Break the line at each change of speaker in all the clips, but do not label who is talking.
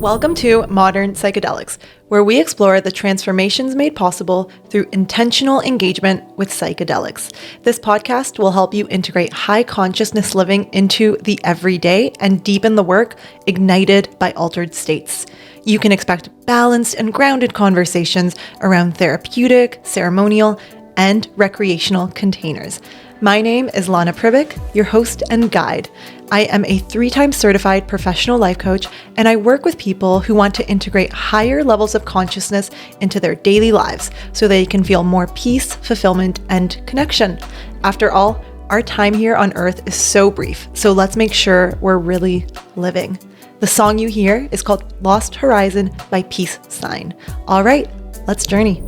Welcome to Modern Psychedelics, where we explore the transformations made possible through intentional engagement with psychedelics. This podcast will help you integrate high consciousness living into the everyday and deepen the work ignited by altered states. You can expect balanced and grounded conversations around therapeutic, ceremonial, and recreational containers. My name is Lana Pribic, your host and guide. I am a 3-time certified professional life coach, and I work with people who want to integrate higher levels of consciousness into their daily lives so they can feel more peace, fulfillment, and connection. After all, our time here on Earth is so brief, so let's make sure we're really living. The song you hear is called Lost Horizon by Peace Sign. All right, let's journey.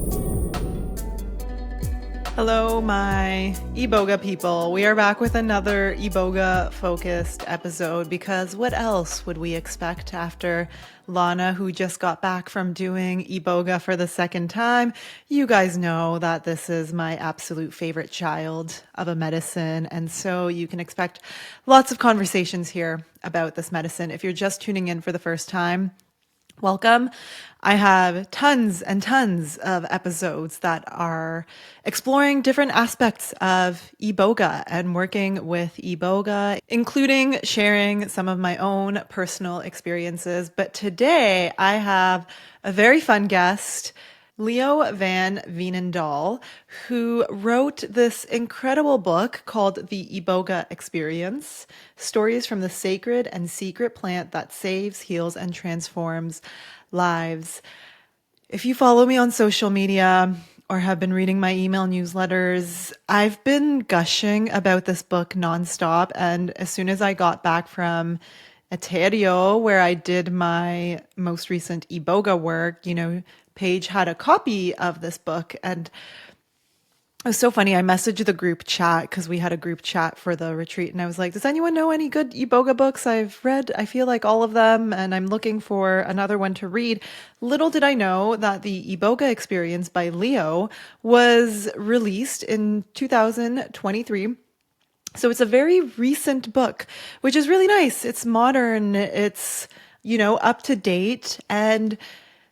Hello, my Eboga people. We are back with another Eboga-focused episode because what else would we expect after Lana, who just got back from doing Iboga for the second time? You guys know that this is my absolute favorite child of a medicine, and so you can expect lots of conversations here about this medicine. If you're just tuning in for the first time, welcome. I have tons and tons of episodes that are exploring different aspects of Iboga and working with Iboga, including sharing some of my own personal experiences. But today I have a very fun guest, Leo Van Veenendaal, who wrote this incredible book called The Iboga Experience, Stories from the Sacred and Secret Plant that Saves, Heals, and Transforms Lives. If you follow me on social media or have been reading my email newsletters, I've been gushing about this book nonstop. And as soon as I got back from Ontario, where I did my most recent Iboga work, Paige had a copy of this book, and it was so funny. I messaged the group chat because we had a group chat for the retreat, and I was like, does anyone know any good Iboga books? I've read, I feel like, all of them, and I'm looking for another one to read. Little did I know that the Iboga Experience by Leo was released in 2023. So it's a very recent book, which is really nice. It's modern, it's, up to date, and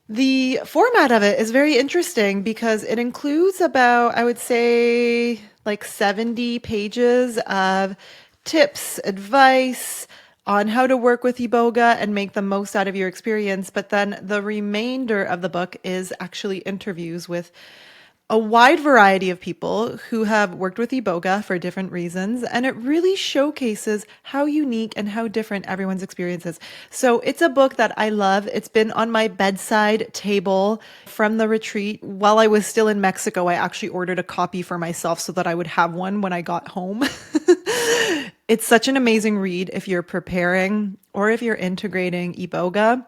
the format of it is very interesting because it includes about, I would say, like 70 pages of tips, advice on how to work with Iboga and make the most out of your experience. But then the remainder of the book is actually interviews with a wide variety of people who have worked with Iboga for different reasons, and it really showcases how unique and how different everyone's experience is. So it's a book that I love. It's been on my bedside table from the retreat. While I was still in Mexico, I actually ordered a copy for myself so that I would have one when I got home. It's such an amazing read if you're preparing or if you're integrating Iboga.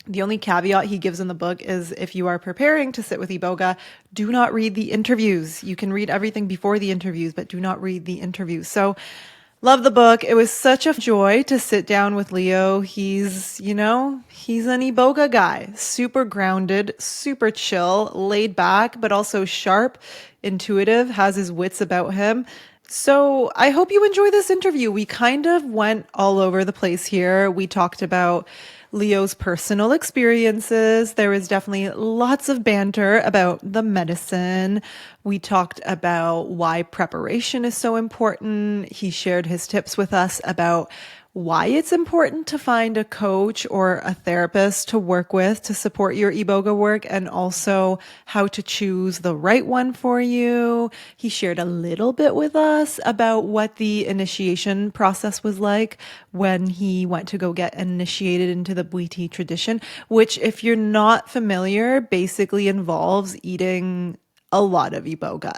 The only caveat he gives in the book is if you are preparing to sit with Iboga, do not read the interviews. You can read everything before the interviews, but do not read the interviews. So love the book. It was such a joy to sit down with Leo. He's an Iboga guy, super grounded, super chill, laid back, but also sharp, intuitive, has his wits about him. So I hope you enjoy this interview. We kind of went all over the place here. We talked about Leo's personal experiences. There was definitely lots of banter about the medicine. We talked about why preparation is so important. He shared his tips with us about why it's important to find a coach or a therapist to work with to support your Iboga work, and also how to choose the right one for you. He shared a little bit with us about what the initiation process was like when he went to go get initiated into the Bwiti tradition, which, if you're not familiar, basically involves eating a lot of Iboga.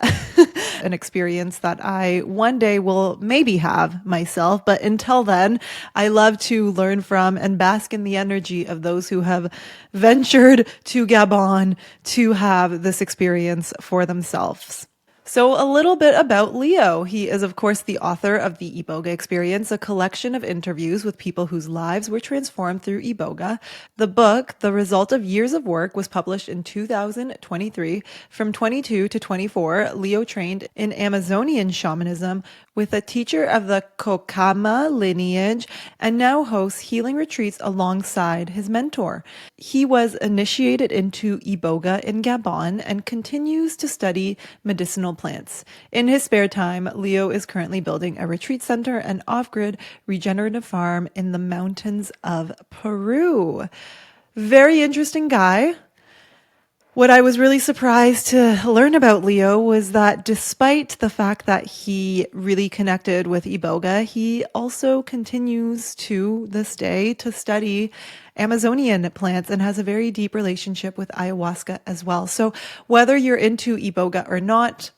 An experience that I one day will maybe have myself, but until then, I love to learn from and bask in the energy of those who have ventured to Gabon to have this experience for themselves. So, a little bit about Leo. He is, of course, the author of the Iboga Experience, a collection of interviews with people whose lives were transformed through Iboga. The book, the result of years of work, was published in 2023. From 22 to 24, Leo trained in Amazonian shamanism with a teacher of the Kokama lineage and now hosts healing retreats alongside his mentor. He was initiated into Iboga in Gabon and continues to study medicinal plants. In his spare time, Leo is currently building a retreat center and off-grid regenerative farm in the mountains of Peru. Very interesting guy. What I was really surprised to learn about Leo was that despite the fact that he really connected with Iboga, he also continues to this day to study Amazonian plants and has a very deep relationship with ayahuasca as well. So whether you're into Iboga or not,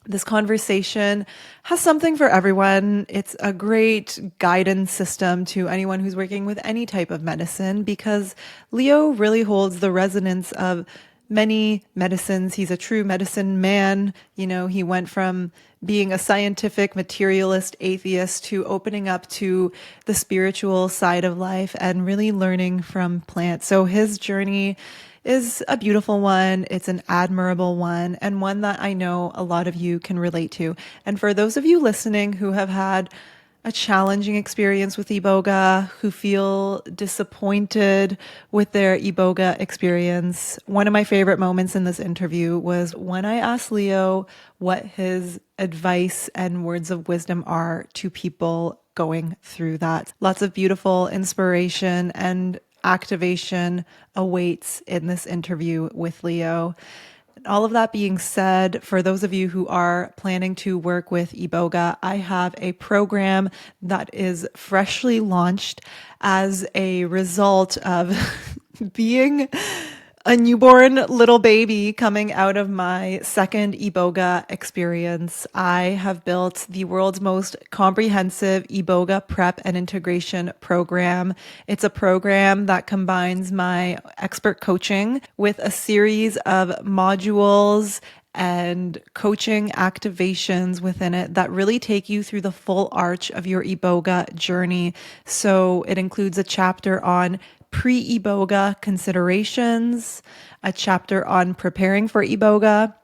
this conversation has something for everyone. It's a great guidance system to anyone who's working with any type of medicine because Leo really holds the resonance of many medicines. He's a true medicine man. You know, he went from being a scientific materialist atheist to opening up to the spiritual side of life and really learning from plants. So his journey is a beautiful one. It's an admirable one and one that I know a lot of you can relate to. And for those of you listening who have had a challenging experience with Iboga, who feel disappointed with their Iboga experience, one of my favorite moments in this interview was when I asked Leo what his advice and words of wisdom are to people going through that. Lots of beautiful inspiration and activation awaits in this interview with Leo. All of that being said, for those of you who are planning to work with Iboga, I have a program that is freshly launched as a result of being a newborn little baby coming out of my second Iboga experience. I have built the world's most comprehensive Iboga prep and integration program. It's a program that combines my expert coaching with a series of modules and coaching activations within it that really take you through the full arch of your Iboga journey. So it includes a chapter on pre-Iboga considerations, a chapter on preparing for Iboga,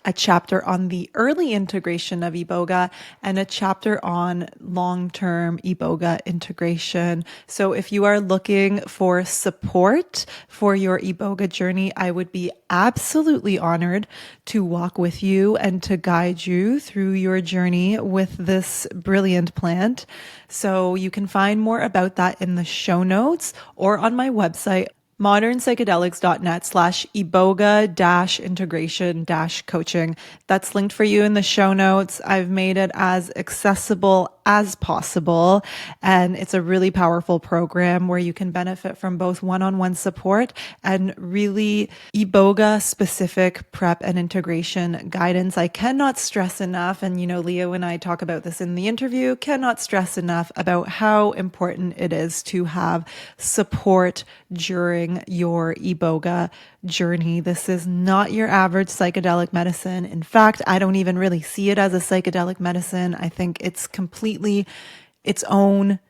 a chapter on the early integration of Iboga, and a chapter on long-term Iboga integration. So if you are looking for support for your Iboga journey, I would be absolutely honored to walk with you and to guide you through your journey with this brilliant plant. So you can find more about that in the show notes or on my website, modernpsychedelics.net/Iboga-integration-coaching. That's linked for you in the show notes. I've made it as accessible as possible, and it's a really powerful program where you can benefit from both one-on-one support and really Iboga specific prep and integration guidance. I cannot stress enough, and you know, Leo and I talk about this in the interview, cannot stress enough about how important it is to have support during your Iboga journey. This is not your average psychedelic medicine. In fact, I don't even really see it as a psychedelic medicine. I think it's completely its own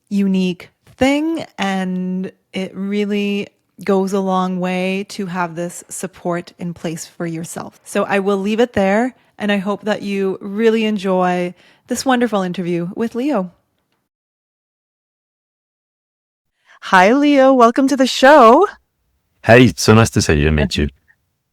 unique thing, and it really goes a long way to have this support in place for yourself. So I will leave it there, and I hope that you really enjoy this wonderful interview with Leo. Hi, Leo. Welcome to the show.
Hey, so nice to see you and meet you.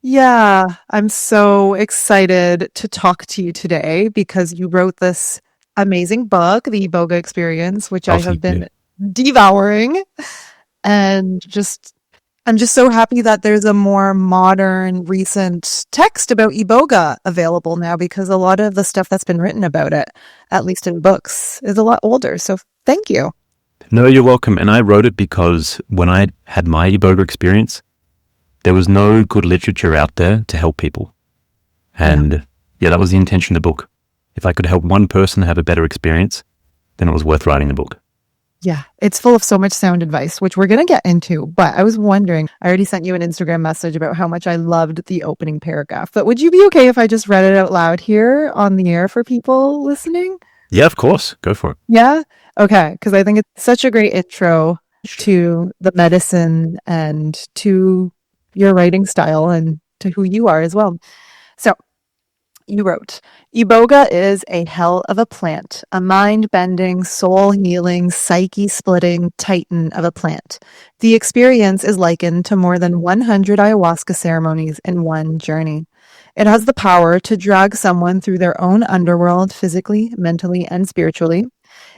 Yeah, I'm so excited to talk to you today because you wrote this amazing book, The Iboga Experience, which
Oh,
I have
thank you.
been devouring. And I'm just so happy that there's a more modern, recent text about Iboga available now because a lot of the stuff that's been written about it, at least in books, is a lot older. So thank you.
No, you're welcome. And I wrote it because when I had my Eboga experience, there was no good literature out there to help people. And yeah, that was the intention of the book. If I could help one person have a better experience, then it was worth writing the book.
Yeah, it's full of so much sound advice, which we're going to get into. But I was wondering, I already sent you an Instagram message about how much I loved the opening paragraph. But would you be okay if I just read it out loud here on the air for people listening?
Yeah, of course. Go for it.
Yeah? Okay. Because I think it's such a great intro to the medicine and to your writing style and to who you are as well. So, you wrote, Iboga is a hell of a plant, a mind-bending, soul-healing, psyche-splitting titan of a plant. The experience is likened to more than 100 ayahuasca ceremonies in one journey. It has the power to drag someone through their own underworld physically, mentally, and spiritually.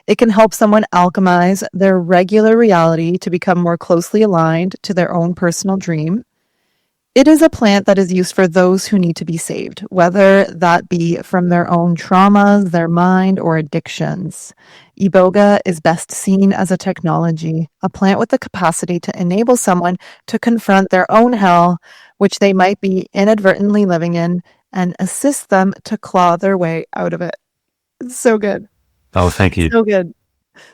It can help someone alchemize their regular reality to become more closely aligned to their own personal dream. It is a plant that is used for those who need to be saved, whether that be from their own traumas, their mind, or addictions. Iboga is best seen as a technology, a plant with the capacity to enable someone to confront their own hell, which they might be inadvertently living in, and assist them to claw their way out of it. It's so good.
Oh, thank you.
So good.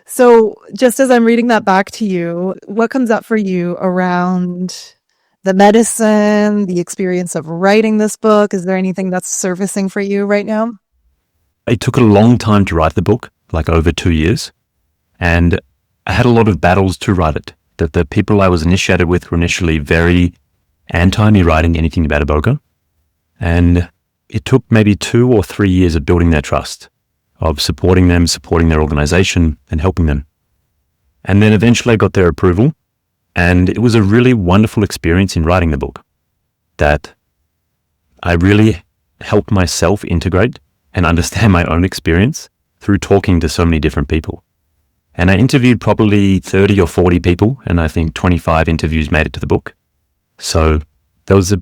So, just as I'm reading that back to you, what comes up for you around the medicine, the experience of writing this book? Is there anything that's surfacing for you right now?
It took a long time to write the book, like over 2 years. And I had a lot of battles to write it. That the people I was initiated with were initially very anti me writing anything about Eboga. And it took maybe 2 or 3 years of building their trust, of supporting them, supporting their organization, and helping them. And then eventually I got their approval. And it was a really wonderful experience in writing the book, that I really helped myself integrate and understand my own experience through talking to so many different people. And I interviewed probably 30 or 40 people, and I think 25 interviews made it to the book. So there was a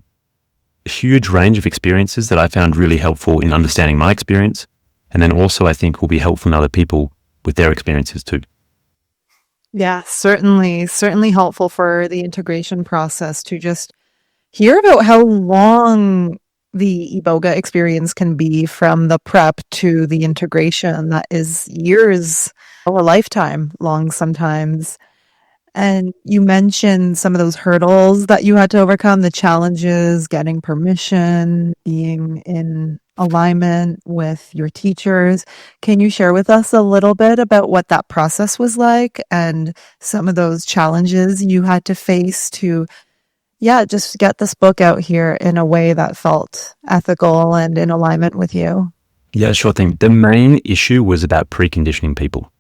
huge range of experiences that I found really helpful in understanding my experience, and then also I think will be helpful in other people with their experiences too.
Yeah, certainly helpful for the integration process to just hear about how long the Iboga experience can be, from the prep to the integration. That is years or a lifetime long sometimes. And you mentioned some of those hurdles that you had to overcome, the challenges, getting permission, being in alignment with your teachers. Can you share with us a little bit about what that process was like and some of those challenges you had to face to, yeah, just get this book out here in a way that felt ethical and in alignment with you?
Yeah, sure thing. The main issue was about preconditioning people.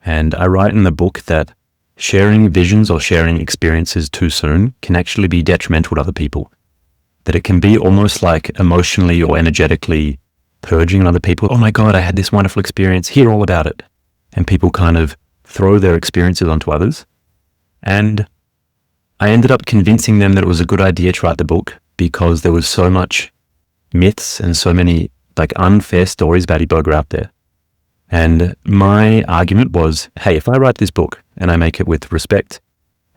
And I write in the book that sharing visions or sharing experiences too soon can actually be detrimental to other people. That it can be almost like emotionally or energetically purging on other people. Oh my God, I had this wonderful experience. Hear all about it. And people kind of throw their experiences onto others. And I ended up convincing them that it was a good idea to write the book because there was so much myths and so many like unfair stories about Iboga out there. And my argument was, hey, if I write this book and I make it with respect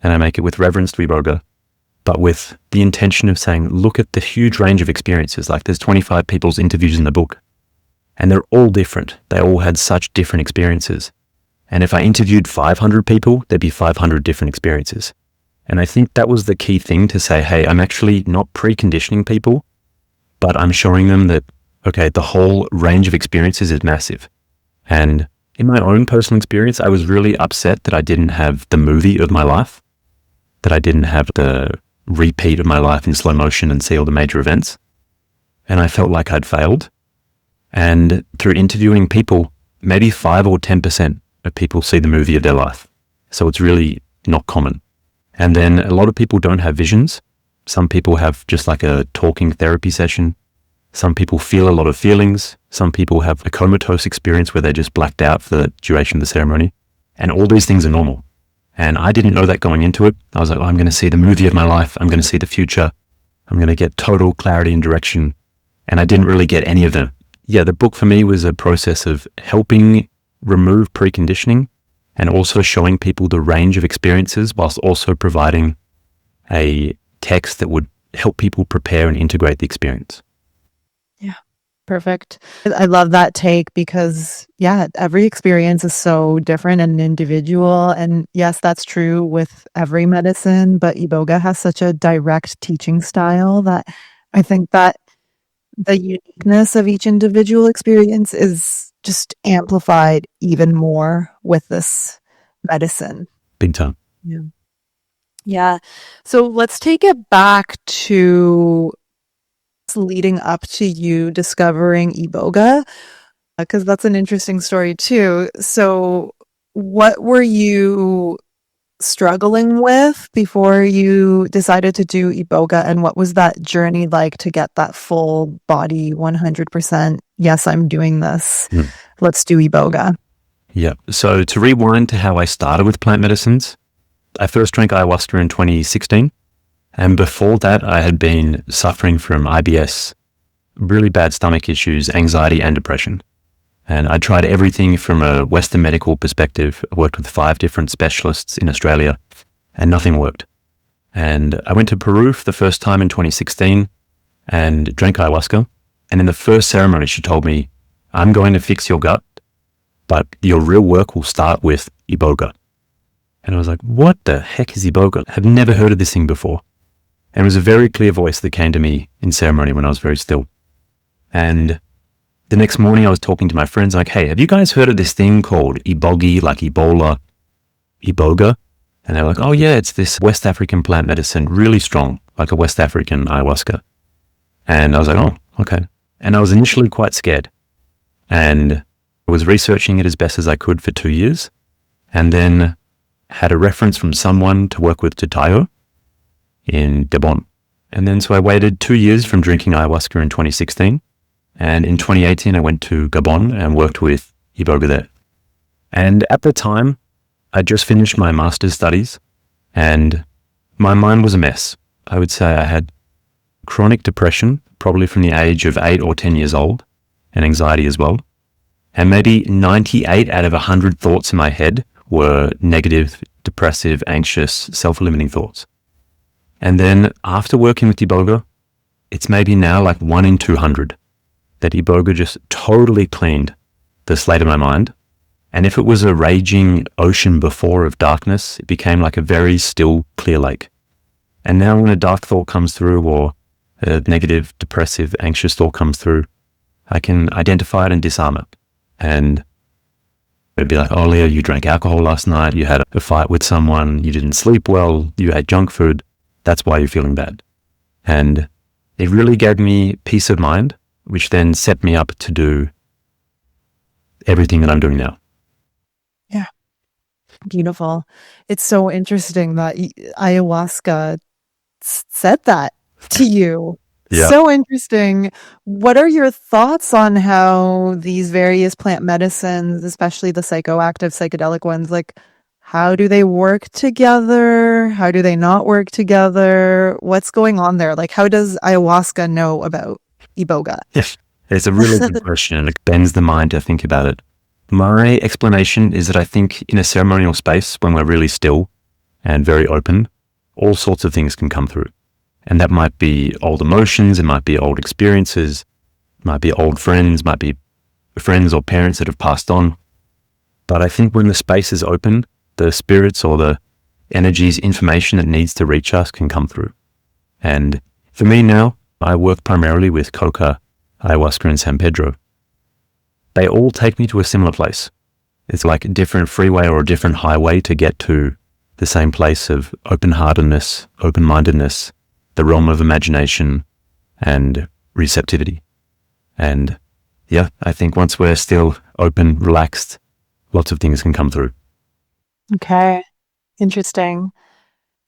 and I make it with reverence to Iboga, but with the intention of saying, look at the huge range of experiences, like there's 25 people's interviews in the book, and they're all different. They all had such different experiences. And if I interviewed 500 people, there'd be 500 different experiences. And I think that was the key thing, to say, hey, I'm actually not preconditioning people, but I'm showing them that, okay, the whole range of experiences is massive. And in my own personal experience, I was really upset that I didn't have the movie of my life, that I didn't have the repeat of my life in slow motion and see all the major events. And I felt like I'd failed. And through interviewing people, maybe 5 or 10% of people see the movie of their life. So it's really not common. And then a lot of people don't have visions. Some people have just like a talking therapy session. Some people feel a lot of feelings. Some people have a comatose experience where they're just blacked out for the duration of the ceremony. And all these things are normal. And I didn't know that going into it. I was like, oh, I'm going to see the movie of my life. I'm going to see the future. I'm going to get total clarity and direction. And I didn't really get any of them. Yeah, the book for me was a process of helping remove preconditioning and also showing people the range of experiences, whilst also providing a text that would help people prepare and integrate the experience.
Yeah, Perfect. I love that take because, yeah, every experience is so different and individual. And yes, that's true with every medicine, but Iboga has such a direct teaching style that I think that the uniqueness of each individual experience is just amplified even more with this medicine.
Big time.
Yeah. Yeah. So let's take it back to leading up to you discovering Iboga, because that's an interesting story too. So, what were you struggling with before you decided to do Iboga, and what was that journey like to get that full body 100%? Yes, I'm doing this. Let's do Iboga.
Yeah. So to rewind to how I started with plant medicines, I first drank ayahuasca in 2016. And before that, I had been suffering from IBS, really bad stomach issues, anxiety, and depression. And I tried everything from a Western medical perspective. I worked with 5 different specialists in Australia, and nothing worked. And I went to Peru for the first time in 2016 and drank ayahuasca. And in the first ceremony, she told me, I'm going to fix your gut, but your real work will start with Iboga. And I was like, what the heck is Iboga? I've never heard of this thing before. And it was a very clear voice that came to me in ceremony when I was very still. And the next morning I was talking to my friends like, hey, have you guys heard of this thing called Iboga, like Ebola, Iboga? And they're like, oh yeah, it's this West African plant medicine, really strong, like a West African ayahuasca. And I was like, oh, okay. And I was initially quite scared. And I was researching it as best as I could for 2 years. And then had a reference from someone to work with Tatayo in Gabon. And then so I waited 2 years from drinking ayahuasca in 2016. And in 2018, I went to Gabon and worked with Iboga there. And at the time, I just finished my master's studies and my mind was a mess. I would say I had chronic depression, probably from the age of 8 or 10 years old, and anxiety as well. And maybe 98 out of 100 thoughts in my head were negative, depressive, anxious, self-limiting thoughts. And then after working with Iboga, it's maybe now like 1 in 200 that Iboga just totally cleaned the slate of my mind. And if it was a raging ocean before of darkness, it became like a very still, clear lake. And now when a dark thought comes through or a negative, depressive, anxious thought comes through, I can identify it and disarm it. And it'd be like, oh, Leo, you drank alcohol last night. You had a fight with someone. You didn't sleep well. You ate junk food. That's why you're feeling bad. And it really gave me peace of mind, which then set me up to do everything that I'm doing now.
Yeah. Beautiful. It's so interesting that ayahuasca said that to you.
Yeah.
So interesting. What are your thoughts on how these various plant medicines, especially the psychoactive psychedelic ones, like how do they work together? How do they not work together? What's going on there? Like how does ayahuasca know about Iboga?
Yes. It's a really good question and it bends the mind to think about it. My explanation is that I think in a ceremonial space, when we're really still and very open, all sorts of things can come through. And that might be old emotions, it might be old experiences, it might be old friends, might be friends or parents that have passed on. But I think when the space is open, the spirits or the energies, information that needs to reach us can come through. And for me now, I work primarily with coca, ayahuasca, and San Pedro. They all take me to a similar place. It's like a different freeway or a different highway to get to the same place of open-heartedness, open-mindedness, the realm of imagination and receptivity. And yeah, I think once we're still open, relaxed, lots of things can come through.
Okay. Interesting.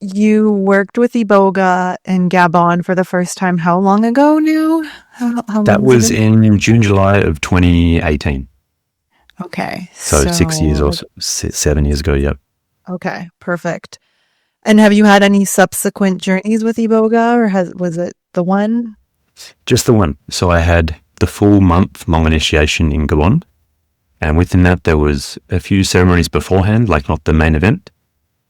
You worked with Iboga in Gabon for the first time. How long ago now? How
That
long has
was
it been?
in June, July of 2018.
Okay.
So 6 years or 7 years ago, yeah.
Okay, perfect. And have you had any subsequent journeys with Iboga, or was it the one?
Just the one. So I had the full month-long initiation in Gabon. And within that, there was a few ceremonies beforehand, like not the main event.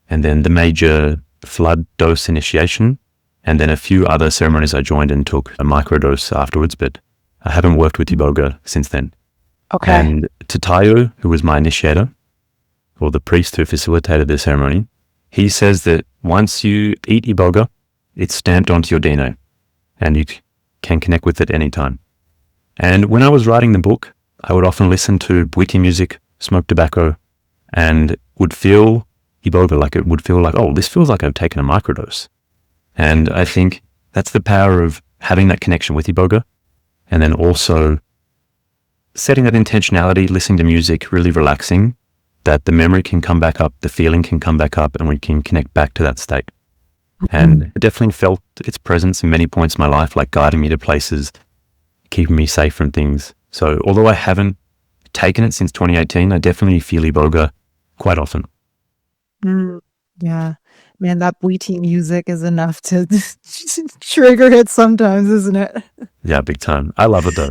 And then the major flood dose initiation. And then a few other ceremonies I joined and took a microdose afterwards. But I haven't worked with Iboga since then.
Okay.
And Tatayo, who was my initiator, or the priest who facilitated the ceremony, he says that once you eat Iboga, it's stamped onto your DNA and you can connect with it anytime. And when I was writing the book, I would often listen to witty music, smoke tobacco, and would feel Iboga, like it would feel like, oh, this feels like I've taken a microdose. And I think that's the power of having that connection with Iboga, and then also setting that intentionality, listening to music, really relaxing, that the memory can come back up, the feeling can come back up, and we can connect back to that state. And I definitely felt its presence in many points in my life, like guiding me to places, keeping me safe from things. So although I haven't taken it since 2018, I definitely feel Iboga quite often.
Yeah. Man, that wheaty music is enough to trigger it sometimes, isn't it?
Yeah, big time. I love it though.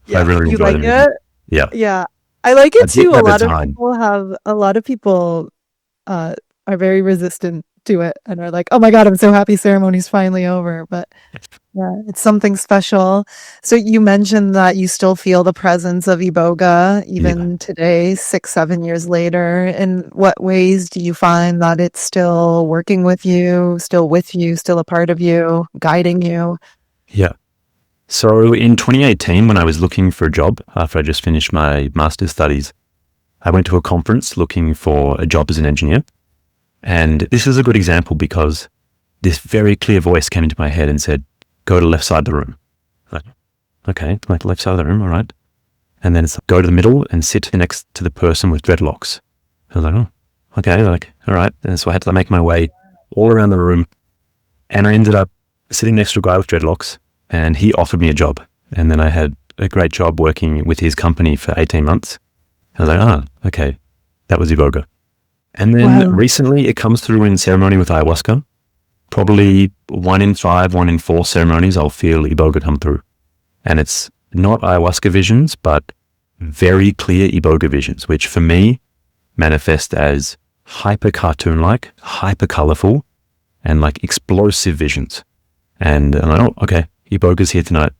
Yeah.
I really
You
enjoy
like
the music.
it?
Yeah.
Yeah. I like
I
it too.
didn't have the time.
A lot of people are very resistant to it and are like, oh my God, I'm so happy ceremony's finally over. But yeah, it's something special. So you mentioned that you still feel the presence of Iboga even today, 6-7 years later. In what ways do you find that it's still working with you, still a part of you, guiding you?
Yeah. So in 2018, when I was looking for a job after I just finished my master's studies, I went to a conference looking for a job as an engineer. And this is a good example because this very clear voice came into my head and said, go to the left side of the room. Like, okay, like left side of the room, all right. And then it's like, go to the middle and sit next to the person with dreadlocks. I was like, oh, okay, like, all right. And so I had to make my way all around the room. And I ended up sitting next to a guy with dreadlocks, and he offered me a job. And then I had a great job working with his company for 18 months. I was like, oh, okay, that was Iboga. And then recently it comes through in ceremony with Ayahuasca. Probably 1 in 5, 1 in 4 ceremonies, I'll feel Iboga come through. And it's not Ayahuasca visions, but very clear Iboga visions, which for me manifest as hyper cartoon-like, hyper colorful, and like explosive visions. And I'm like, oh, okay, Iboga's here tonight.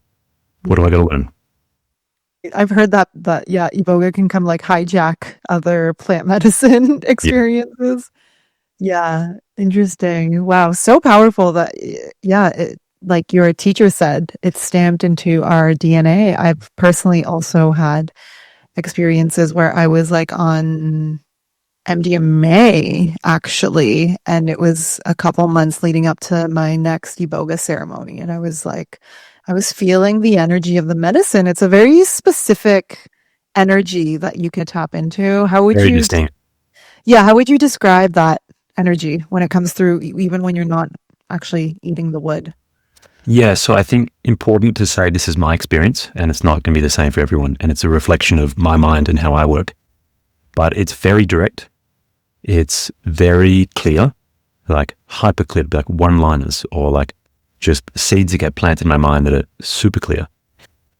What do I got to learn?
I've heard that yeah, Iboga can come like hijack other plant medicine experiences. Yeah, interesting. Wow, so powerful that like your teacher said, it's stamped into our DNA. I've personally also had experiences where I was like on MDMA actually, and it was a couple months leading up to my next Iboga ceremony, and I was feeling the energy of the medicine. It's a very specific energy that you can tap into. How would
Very
you
distinct.
how would you describe that energy when it comes through, even when you're not actually eating the wood?
Yeah, so I think important to say this is my experience, and it's not going to be the same for everyone, and it's a reflection of my mind and how I work. But it's very direct. It's very clear, like hyper clear, like one-liners, or like just seeds that get planted in my mind that are super clear.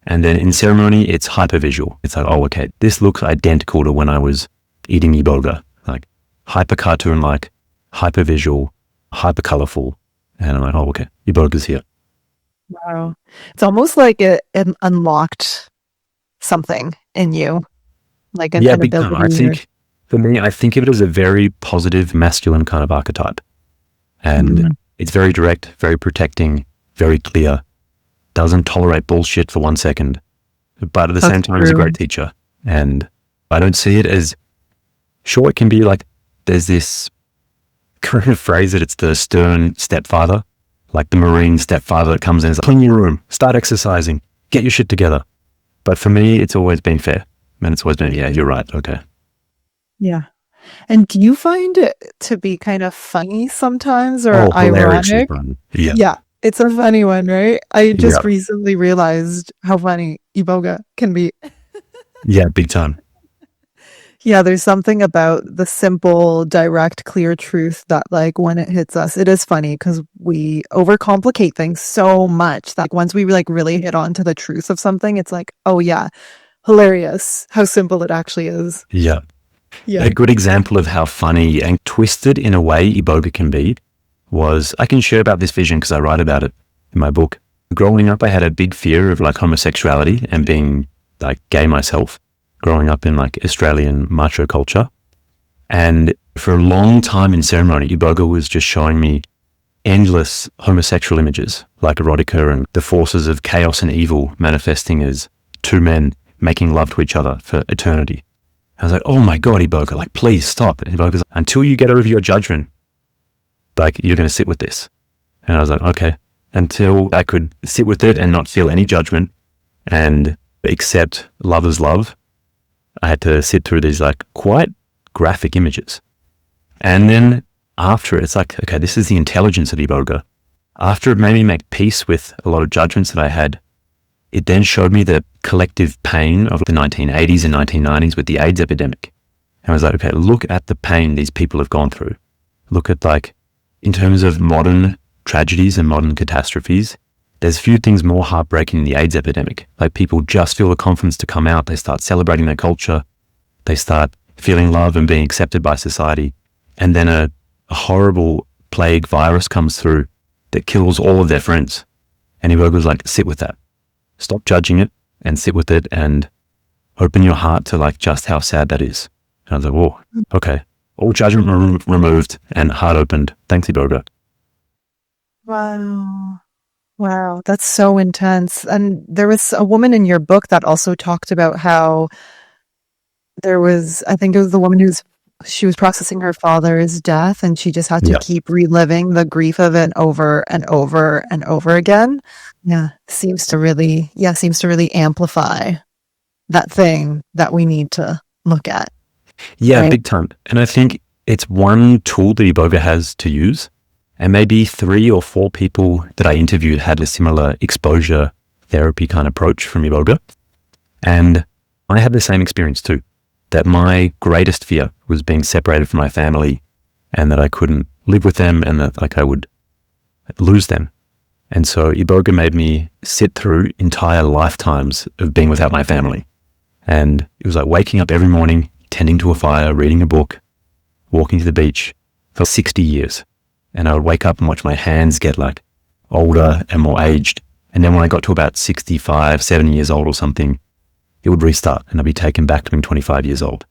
And then in ceremony, it's hyper visual. It's like, oh, okay, this looks identical to when I was eating Iboga, like hyper cartoon-like, hyper visual, hyper colorful. And I'm like, oh, okay, Iboga's here.
Wow. It's almost like it unlocked something in you, like an
Big time.
ability.
I think, for me, I think of it as a very positive, masculine kind of archetype. And it's very direct, very protecting, very clear, doesn't tolerate bullshit for 1 second, but at the same time is a great teacher. And I don't see it as, sure, it can be like, there's this kind of phrase that it's the stern stepfather, like the Marine stepfather that comes in and is like, clean your room, start exercising, get your shit together. But for me, it's always been fair. And it's always been, yeah, you're right, okay.
Yeah. And do you find it to be kind of funny sometimes or
hilariously
ironic?
fun. Yeah.
Yeah, it's a funny one, right? I just recently realized how funny Iboga can be.
Yeah, big time.
Yeah, there's something about the simple, direct, clear truth that like when it hits us, it is funny because we overcomplicate things so much that like, once we like really hit on to the truth of something, it's like, oh yeah, hilarious how simple it actually is.
Yeah.
Yeah.
A good example of how funny and twisted in a way Iboga can be was, I can share about this vision because I write about it in my book. Growing up, I had a big fear of like homosexuality and being like gay myself, growing up in like Australian macho culture. And for a long time in ceremony, Iboga was just showing me endless homosexual images like erotica and the forces of chaos and evil manifesting as two men making love to each other for eternity. I was like, oh my God, Iboga, like, please stop. And Iboga's like, until you get over your judgment, like, you're going to sit with this. And I was like, okay. Until I could sit with it and not feel any judgment and accept love as love, I had to sit through these like quite graphic images. And then after it's like, okay, this is the intelligence of Iboga. After it made me make peace with a lot of judgments that I had, it then showed me the collective pain of the 1980s and 1990s with the AIDS epidemic. And I was like, okay, look at the pain these people have gone through. Look at like, in terms of modern tragedies and modern catastrophes, there's few things more heartbreaking than the AIDS epidemic. Like people just feel the confidence to come out. They start celebrating their culture. They start feeling love and being accepted by society. And then a horrible plague virus comes through that kills all of their friends. And Iboga was like, sit with that. Stop judging it and sit with it and open your heart to like just how sad that is. And I was like, whoa, okay. All judgment removed and heart opened. Thanks, Iboga.
Wow. Wow, that's so intense. And there was a woman in your book that also talked about how there was, I think it was the woman she was processing her father's death and she just had to
Yeah.
keep reliving the grief of it over and over and over again. Yeah, seems to really amplify that thing that we need to look at.
Yeah,
Right.
big time. And I think it's one tool that Iboga has to use. And maybe 3 or 4 people that I interviewed had a similar exposure therapy kind of approach from Iboga. And I had the same experience too, that my greatest fear was being separated from my family and that I couldn't live with them and that like I would lose them. And so Iboga made me sit through entire lifetimes of being without my family. And it was like waking up every morning, tending to a fire, reading a book, walking to the beach for 60 years. And I would wake up and watch my hands get like older and more aged. And then when I got to about 65, 70 years old or something, it would restart and I'd be taken back to being 25 years old.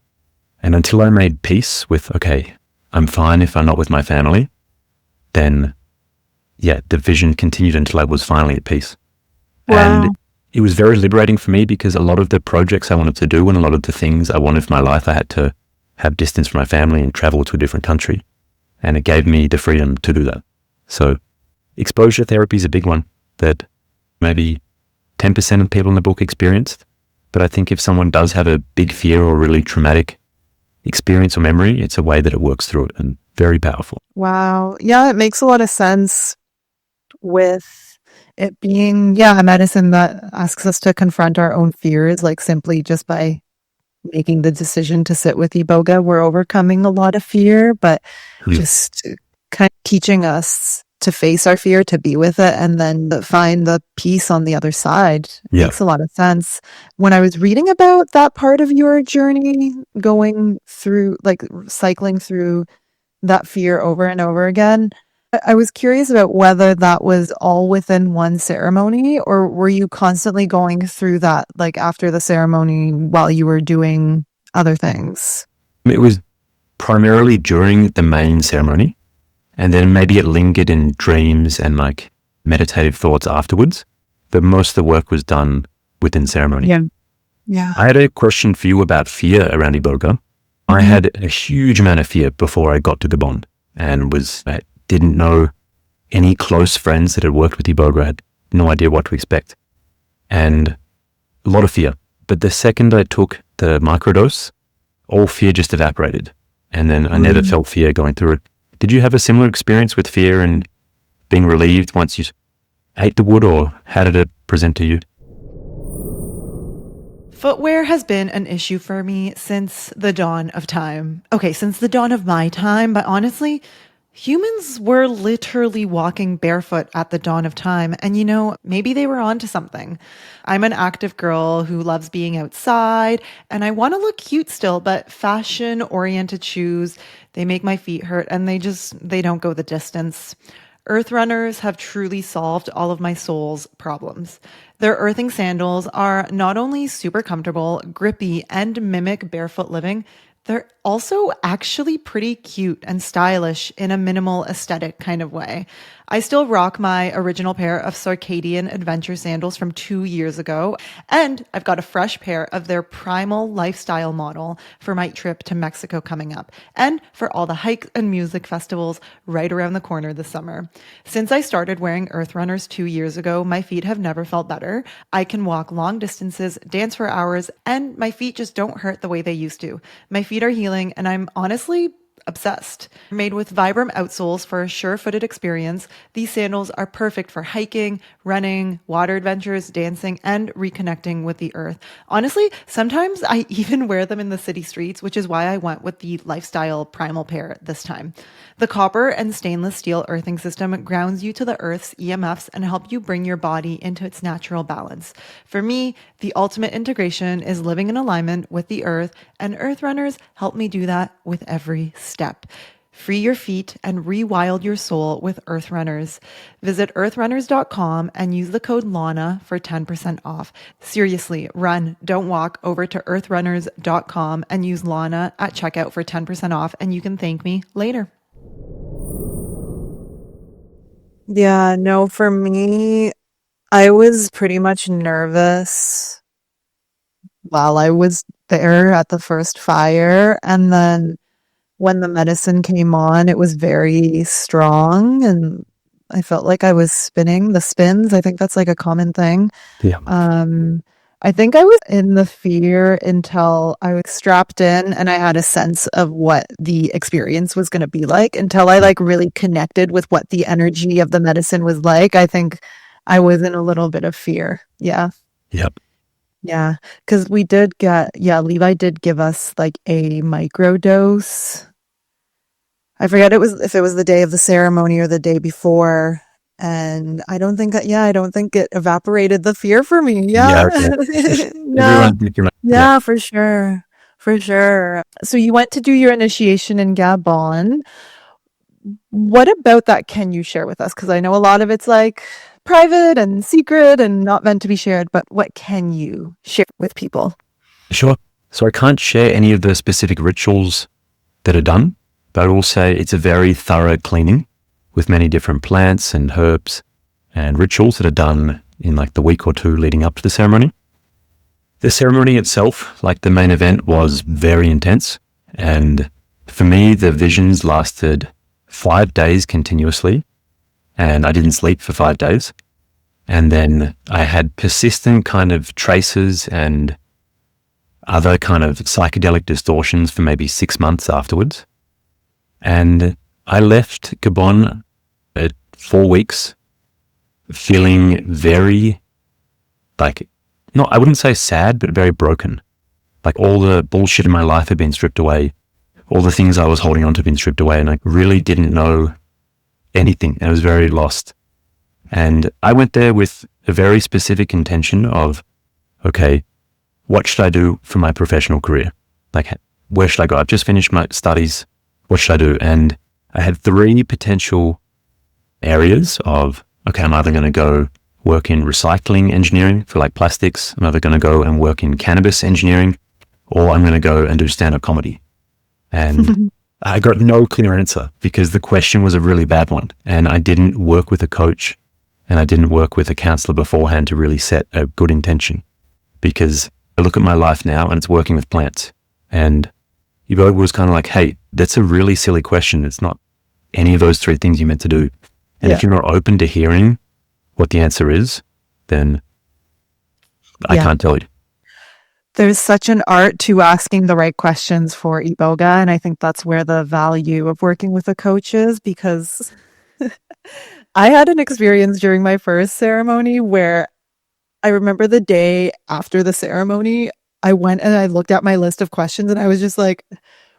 And until I made peace with, okay, I'm fine if I'm not with my family, then yeah, the vision continued until I was finally at peace.
Wow.
And it was very liberating for me because a lot of the projects I wanted to do and a lot of the things I wanted for my life, I had to have distance from my family and travel to a different country. And it gave me the freedom to do that. So exposure therapy is a big one that maybe 10% of people in the book experienced. But I think if someone does have a big fear or really traumatic experience or memory, it's a way that it works through it and very powerful.
Wow. Yeah, it makes a lot of sense with it being, a medicine that asks us to confront our own fears, like simply just by making the decision to sit with Iboga, we're overcoming a lot of fear, but just kind of teaching us to face our fear, to be with it, and then find the peace on the other side.
Yeah.
Makes a lot of sense. When I was reading about that part of your journey, going through, like cycling through that fear over and over again, I was curious about whether that was all within one ceremony or were you constantly going through that like after the ceremony while you were doing other things?
It was primarily during the main ceremony, and then maybe it lingered in dreams and like meditative thoughts afterwards. But most of the work was done within ceremony.
Yeah.
I had a question for you about fear around Iboga. I had a huge amount of fear before I got to Gabon and I didn't know any close friends that had worked with Iboga. I had no idea what to expect and a lot of fear. But the second I took the microdose, all fear just evaporated. And then I never felt fear going through it. Did you have a similar experience with fear and being relieved once you ate the wood, or how did it present to you?
Footwear has been an issue for me since the dawn of time. Okay, since the dawn of my time, but honestly, humans were literally walking barefoot at the dawn of time. And maybe they were onto something. I'm an active girl who loves being outside and I want to look cute still, but fashion oriented shoes, they make my feet hurt and they don't go the distance. Earth runners have truly solved all of my soul's problems. Their earthing sandals are not only super comfortable, grippy, and mimic barefoot living, they're also actually pretty cute and stylish in a minimal aesthetic kind of way. I still rock my original pair of Circadian Adventure sandals from 2 years ago, and I've got a fresh pair of their Primal Lifestyle model for my trip to Mexico coming up, and for all the hikes and music festivals right around the corner this summer. Since I started wearing Earth Runners 2 years ago, my feet have never felt better. I can walk long distances, dance for hours, and my feet just don't hurt the way they used to. My feet are healing, and I'm honestly obsessed. Made with Vibram outsoles for a sure-footed experience, these sandals are perfect for hiking, running, water adventures, dancing, and reconnecting with the earth. Honestly, sometimes I even wear them in the city streets, which is why I went with the lifestyle primal pair this time. The copper and stainless steel earthing system grounds you to the earth's EMFs and help you bring your body into its natural balance. For me, the ultimate integration is living in alignment with the earth, and Earth Runners help me do that with every step. Free your feet and rewild your soul with Earth Runners. Visit earthrunners.com and use the code Lana for 10% off. Seriously, run, don't walk, over to earthrunners.com and use Lana at checkout for 10% off, and you can thank me later. Yeah, no, for me, I was pretty much nervous while I was there at the first fire. And then when the medicine came on, it was very strong and I felt like I was spinning the spins. I think that's like a common thing.
Yeah.
I think I was in the fear until I was strapped in and I had a sense of what the experience was going to be like, until I like really connected with what the energy of the medicine was like. I think I was in a little bit of fear. Yeah.
Yep.
Yeah. Because Levi did give us like a micro dose. I forget if it was the day of the ceremony or the day before. And I don't think it evaporated the fear for me.
Yeah.
Yeah.
Okay.
Yeah.
Everyone, yeah.
Yeah, for sure. For sure. So you went to do your initiation in Gabon. What about that can you share with us? Because I know a lot of it's like private and secret and not meant to be shared, but what can you share with people?
Sure. So I can't share any of the specific rituals that are done, but I will say it's a very thorough cleaning with many different plants and herbs and rituals that are done in like the week or two leading up to the ceremony. The ceremony itself, like the main event, was very intense. And for me, the visions lasted 5 days continuously, and I didn't sleep for 5 days. And then I had persistent kind of traces and other kind of psychedelic distortions for maybe 6 months afterwards. And I left Gabon at 4 weeks feeling very, like, I wouldn't say sad, but very broken. Like all the bullshit in my life had been stripped away. All the things I was holding on to had been stripped away, and I really didn't know anything. I was very lost. And I went there with a very specific intention of, okay, what should I do for my professional career? Like, where should I go? I've just finished my studies. What should I do? And I had 3 potential areas of, okay, I'm either going to go work in recycling engineering for like plastics. I'm either going to go and work in cannabis engineering, or I'm going to go and do stand-up comedy. And I got no clear answer because the question was a really bad one. And I didn't work with a coach and I didn't work with a counselor beforehand to really set a good intention, because I look at my life now and it's working with plants. And Iboga was kind of like, hey, that's a really silly question. It's not any of those 3 things you meant to do. And if you're not open to hearing what the answer is, then I can't tell you. There's such an art to asking the right questions for Iboga, and I think that's where the value of working with a coach is, because I had an experience during my first ceremony where I remember the day after the ceremony, I went and I looked at my list of questions and I was just like,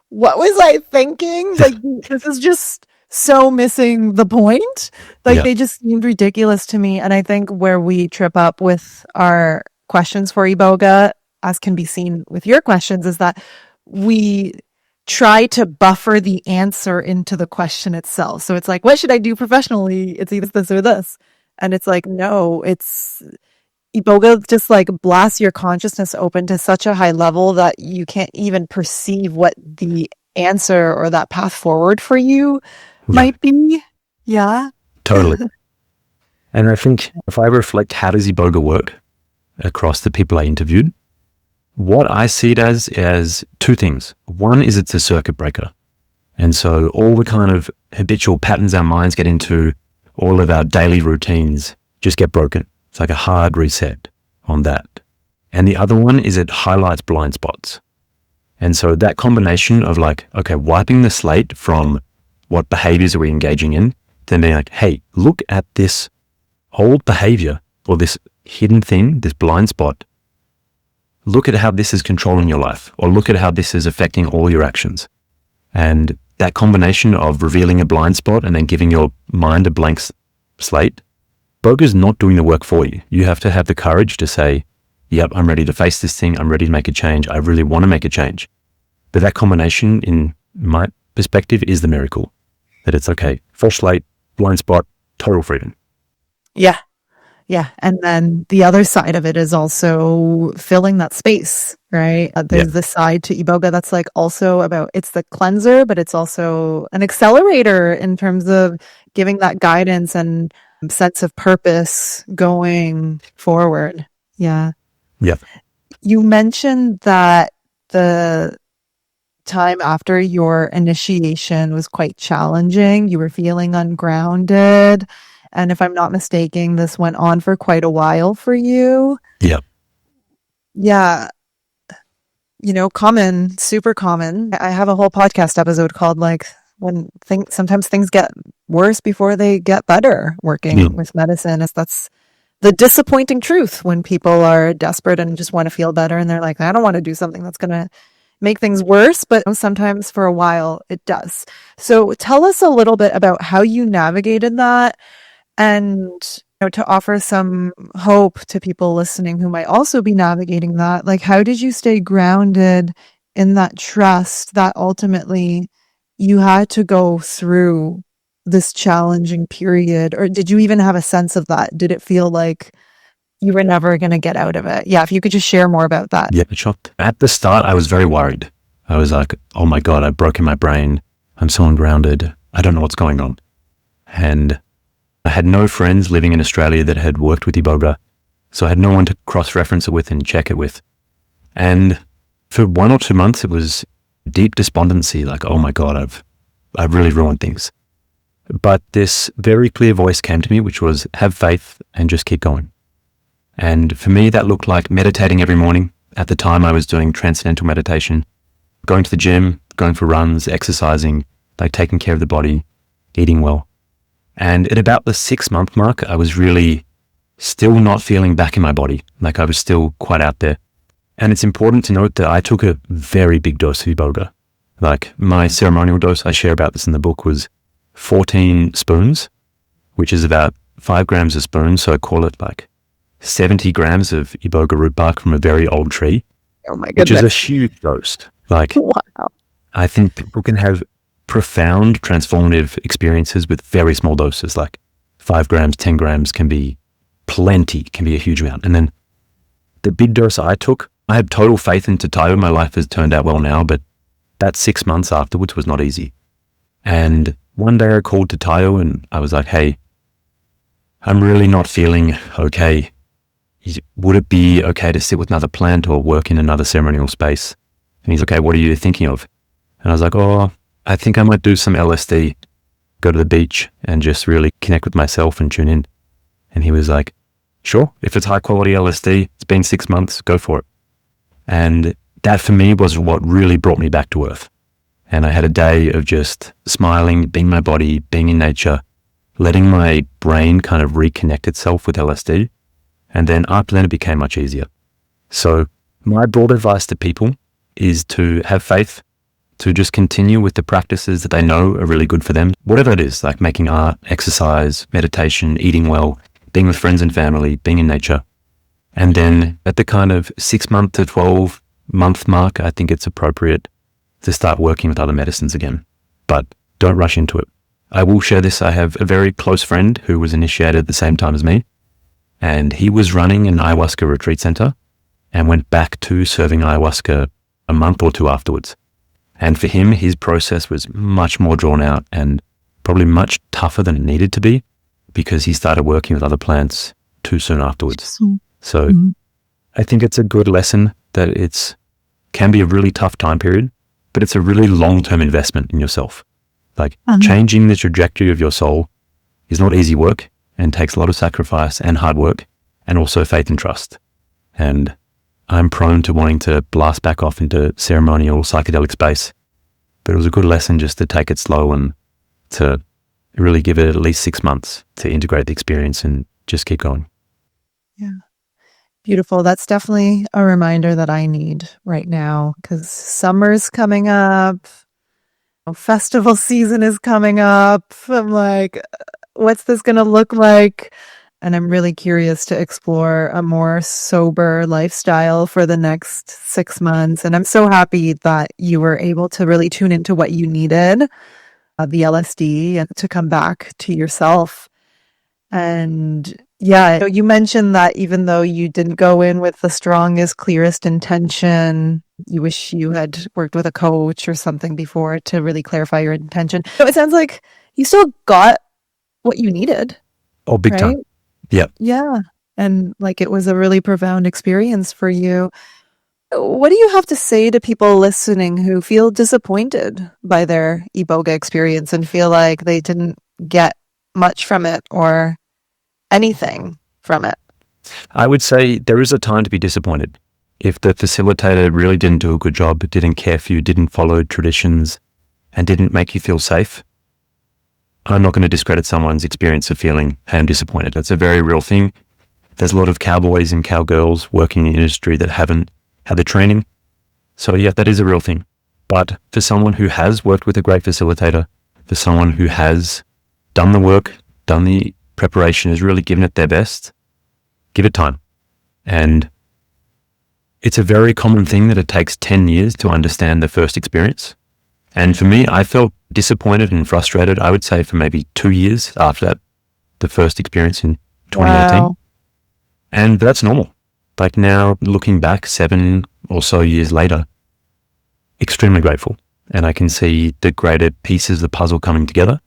what was I thinking? Like, this is just so missing the point. Like, they just seemed ridiculous to me. And I think where we trip up with our questions for Iboga, as can be seen with your questions, is that we
try to buffer the answer into the question itself. So it's like, what should I do professionally? It's either this or this. And it's like, no, it's Iboga just like blasts your consciousness open to such a high level that you can't even perceive what the answer or that path forward for you might be. Yeah.
Totally. And I think if I reflect, how does Iboga work across the people I interviewed? What I see it as two things. One is it's a circuit breaker. And so all the kind of habitual patterns our minds get into, all of our daily routines just get broken. It's like a hard reset on that. And the other one is it highlights blind spots. And so that combination of like, okay, wiping the slate from what behaviors are we engaging in, then being like, hey, look at this old behavior or this hidden thing, this blind spot. Look at how this is controlling your life, or look at how this is affecting all your actions. And that combination of revealing a blind spot and then giving your mind a blank slate, Iboga's not doing the work for you. You have to have the courage to say, yep, I'm ready to face this thing. I'm ready to make a change. I really want to make a change. But that combination, in my perspective, is the miracle. That it's okay, fresh slate, blind spot, total freedom.
Yeah. Yeah. And then the other side of it is also filling that space, right? There's the side to Iboga that's like also about, it's the cleanser, but it's also an accelerator in terms of giving that guidance and sense of purpose going forward. Yeah.
Yeah.
You mentioned that the time after your initiation was quite challenging. You were feeling ungrounded. And if I'm not mistaken, this went on for quite a while for you.
Yeah.
Yeah. You know, common, super common. I have a whole podcast episode called like when sometimes things get worse before they get better working with medicine. That's the disappointing truth when people are desperate and just want to feel better. And they're like, I don't want to do something that's going to make things worse, but sometimes for a while it does. So tell us a little bit about how you navigated that, and to offer some hope to people listening who might also be navigating that. Like, how did you stay grounded in that trust that ultimately you had to go through this challenging period? Or did you even have a sense of that? Did it feel like you were never going to get out of it? Yeah, if you could just share more about that.
Yeah, sure. At the start, I was very worried. I was like, oh my God, I've broken my brain. I'm so ungrounded. I don't know what's going on. And I had no friends living in Australia that had worked with Iboga, so I had no one to cross-reference it with and check it with. And for 1 or 2 months, it was deep despondency, like, oh my God, I've really ruined things. But this very clear voice came to me, which was, have faith and just keep going. And for me, that looked like meditating every morning. At the time, I was doing transcendental meditation, going to the gym, going for runs, exercising, like taking care of the body, eating well. And at about the 6-month mark, I was really still not feeling back in my body. Like I was still quite out there. And it's important to note that I took a very big dose of Iboga. Like my ceremonial dose, I share about this in the book, was 14 spoons, which is about 5 grams a spoon. So I call it like 70 grams of Iboga root bark from a very old tree.
Oh my goodness.
Which is a huge dose. Like,
wow.
I think people can have profound transformative experiences with very small doses, like 5 grams, 10 grams can be plenty, can be a huge amount. And then the big dose I took, I had total faith into Tayo. My life has turned out well now, but that 6 months afterwards was not easy. And one day I called to Tayo and I was like, hey, I'm really not feeling okay. Would it be okay to sit with another plant or work in another ceremonial space? And he's like, okay, what are you thinking of? And I was like, oh, I think I might do some LSD, go to the beach and just really connect with myself and tune in. And he was like, sure, if it's high quality LSD, it's been 6 months, go for it. And that for me was what really brought me back to earth. And I had a day of just smiling, being my body, being in nature, letting my brain kind of reconnect itself with LSD. And then after that, it became much easier. So my broad advice to people is to have faith, to just continue with the practices that they know are really good for them. Whatever it is, like making art, exercise, meditation, eating well, being with friends and family, being in nature. And then at the kind of 6 month to 12 month mark, I think it's appropriate to start working with other medicines again. But don't rush into it. I will share this. I have a very close friend who was initiated at the same time as me, and he was running an ayahuasca retreat center and went back to serving ayahuasca a month or two afterwards. And for him, his process was much more drawn out and probably much tougher than it needed to be, because he started working with other plants too soon afterwards. So I think it's a good lesson that it's can be a really tough time period, but it's a really long-term investment in yourself. Like changing the trajectory of your soul is not easy work and takes a lot of sacrifice and hard work, and also faith and trust. And I'm prone to wanting to blast back off into ceremonial psychedelic space, but it was a good lesson just to take it slow and to really give it at least 6 months to integrate the experience and just keep going.
Yeah. Beautiful. That's definitely a reminder that I need right now, because summer's coming up. Festival season is coming up. I'm like, what's this going to look like? And I'm really curious to explore a more sober lifestyle for the next 6 months. And I'm so happy that you were able to really tune into what you needed, the LSD, and to come back to yourself. And yeah, you mentioned that even though you didn't go in with the strongest, clearest intention, you wish you had worked with a coach or something before to really clarify your intention. So it sounds like you still got what you needed.
Oh, big
right?
time. Yeah.
Yeah. And like it was a really profound experience for you. What do you have to say to people listening who feel disappointed by their Iboga experience and feel like they didn't get much from it or anything from it?
I would say there is a time to be disappointed. If the facilitator really didn't do a good job, didn't care for you, didn't follow traditions, and didn't make you feel safe, I'm not going to discredit someone's experience of feeling, hey, I'm disappointed. That's a very real thing. There's a lot of cowboys and cowgirls working in the industry that haven't had the training. So yeah, that is a real thing. But for someone who has worked with a great facilitator, for someone who has done the work, done the preparation, has really given it their best, give it time. And it's a very common thing that it takes 10 years to understand the first experience. And for me, I felt disappointed and frustrated, I would say, for maybe 2 years after that, the first experience in 2018.
Wow.
And that's normal. Like now, looking back 7 or so years later, extremely grateful. And I can see the greater pieces of the puzzle coming together.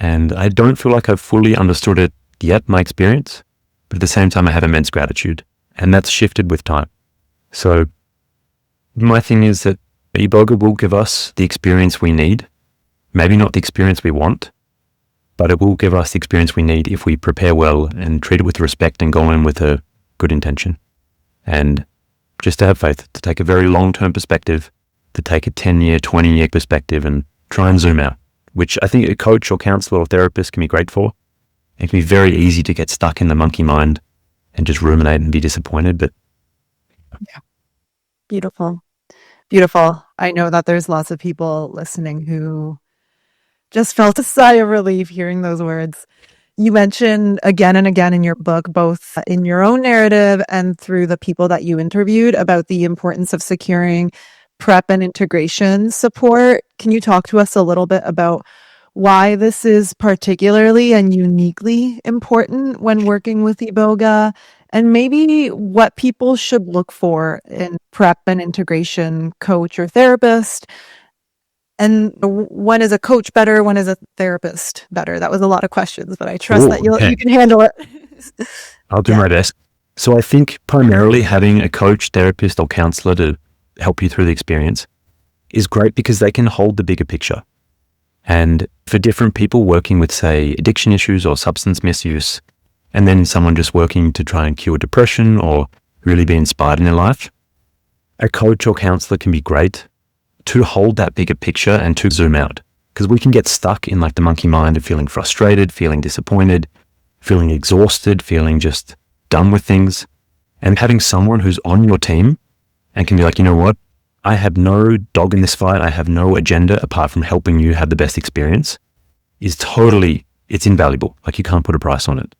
And I don't feel like I've fully understood it yet, my experience, but at the same time, I have immense gratitude. And that's shifted with time. So my thing is that Iboga will give us the experience we need. Maybe not the experience we want, but it will give us the experience we need if we prepare well and treat it with respect and go in with a good intention. And just to have faith, to take a very long-term perspective, to take a 10-year, 20-year perspective and try and zoom out, which I think a coach or counselor or therapist can be great for. It can be very easy to get stuck in the monkey mind and just ruminate and be disappointed. But
yeah. Beautiful. Beautiful. I know that there's lots of people listening who just felt a sigh of relief hearing those words. You mentioned again and again in your book, both in your own narrative and through the people that you interviewed, about the importance of securing prep and integration support. Can you talk to us a little bit about why this is particularly and uniquely important when working with Iboga, and maybe what people should look for in prep and integration coach or therapist? And when is a coach better? When is a therapist better? That was a lot of questions, but I trust that you can handle it.
I'll do my best. So I think primarily having a coach, therapist, or counselor to help you through the experience is great because they can hold the bigger picture. And for different people working with, say, addiction issues or substance misuse, and then someone just working to try and cure depression or really be inspired in their life, a coach or counselor can be great to hold that bigger picture and to zoom out. Because we can get stuck in like the monkey mind of feeling frustrated, feeling disappointed, feeling exhausted, feeling just done with things. And having someone who's on your team and can be like, you know what? I have no dog in this fight. I have no agenda apart from helping you have the best experience is totally, it's invaluable. Like you can't put a price on it.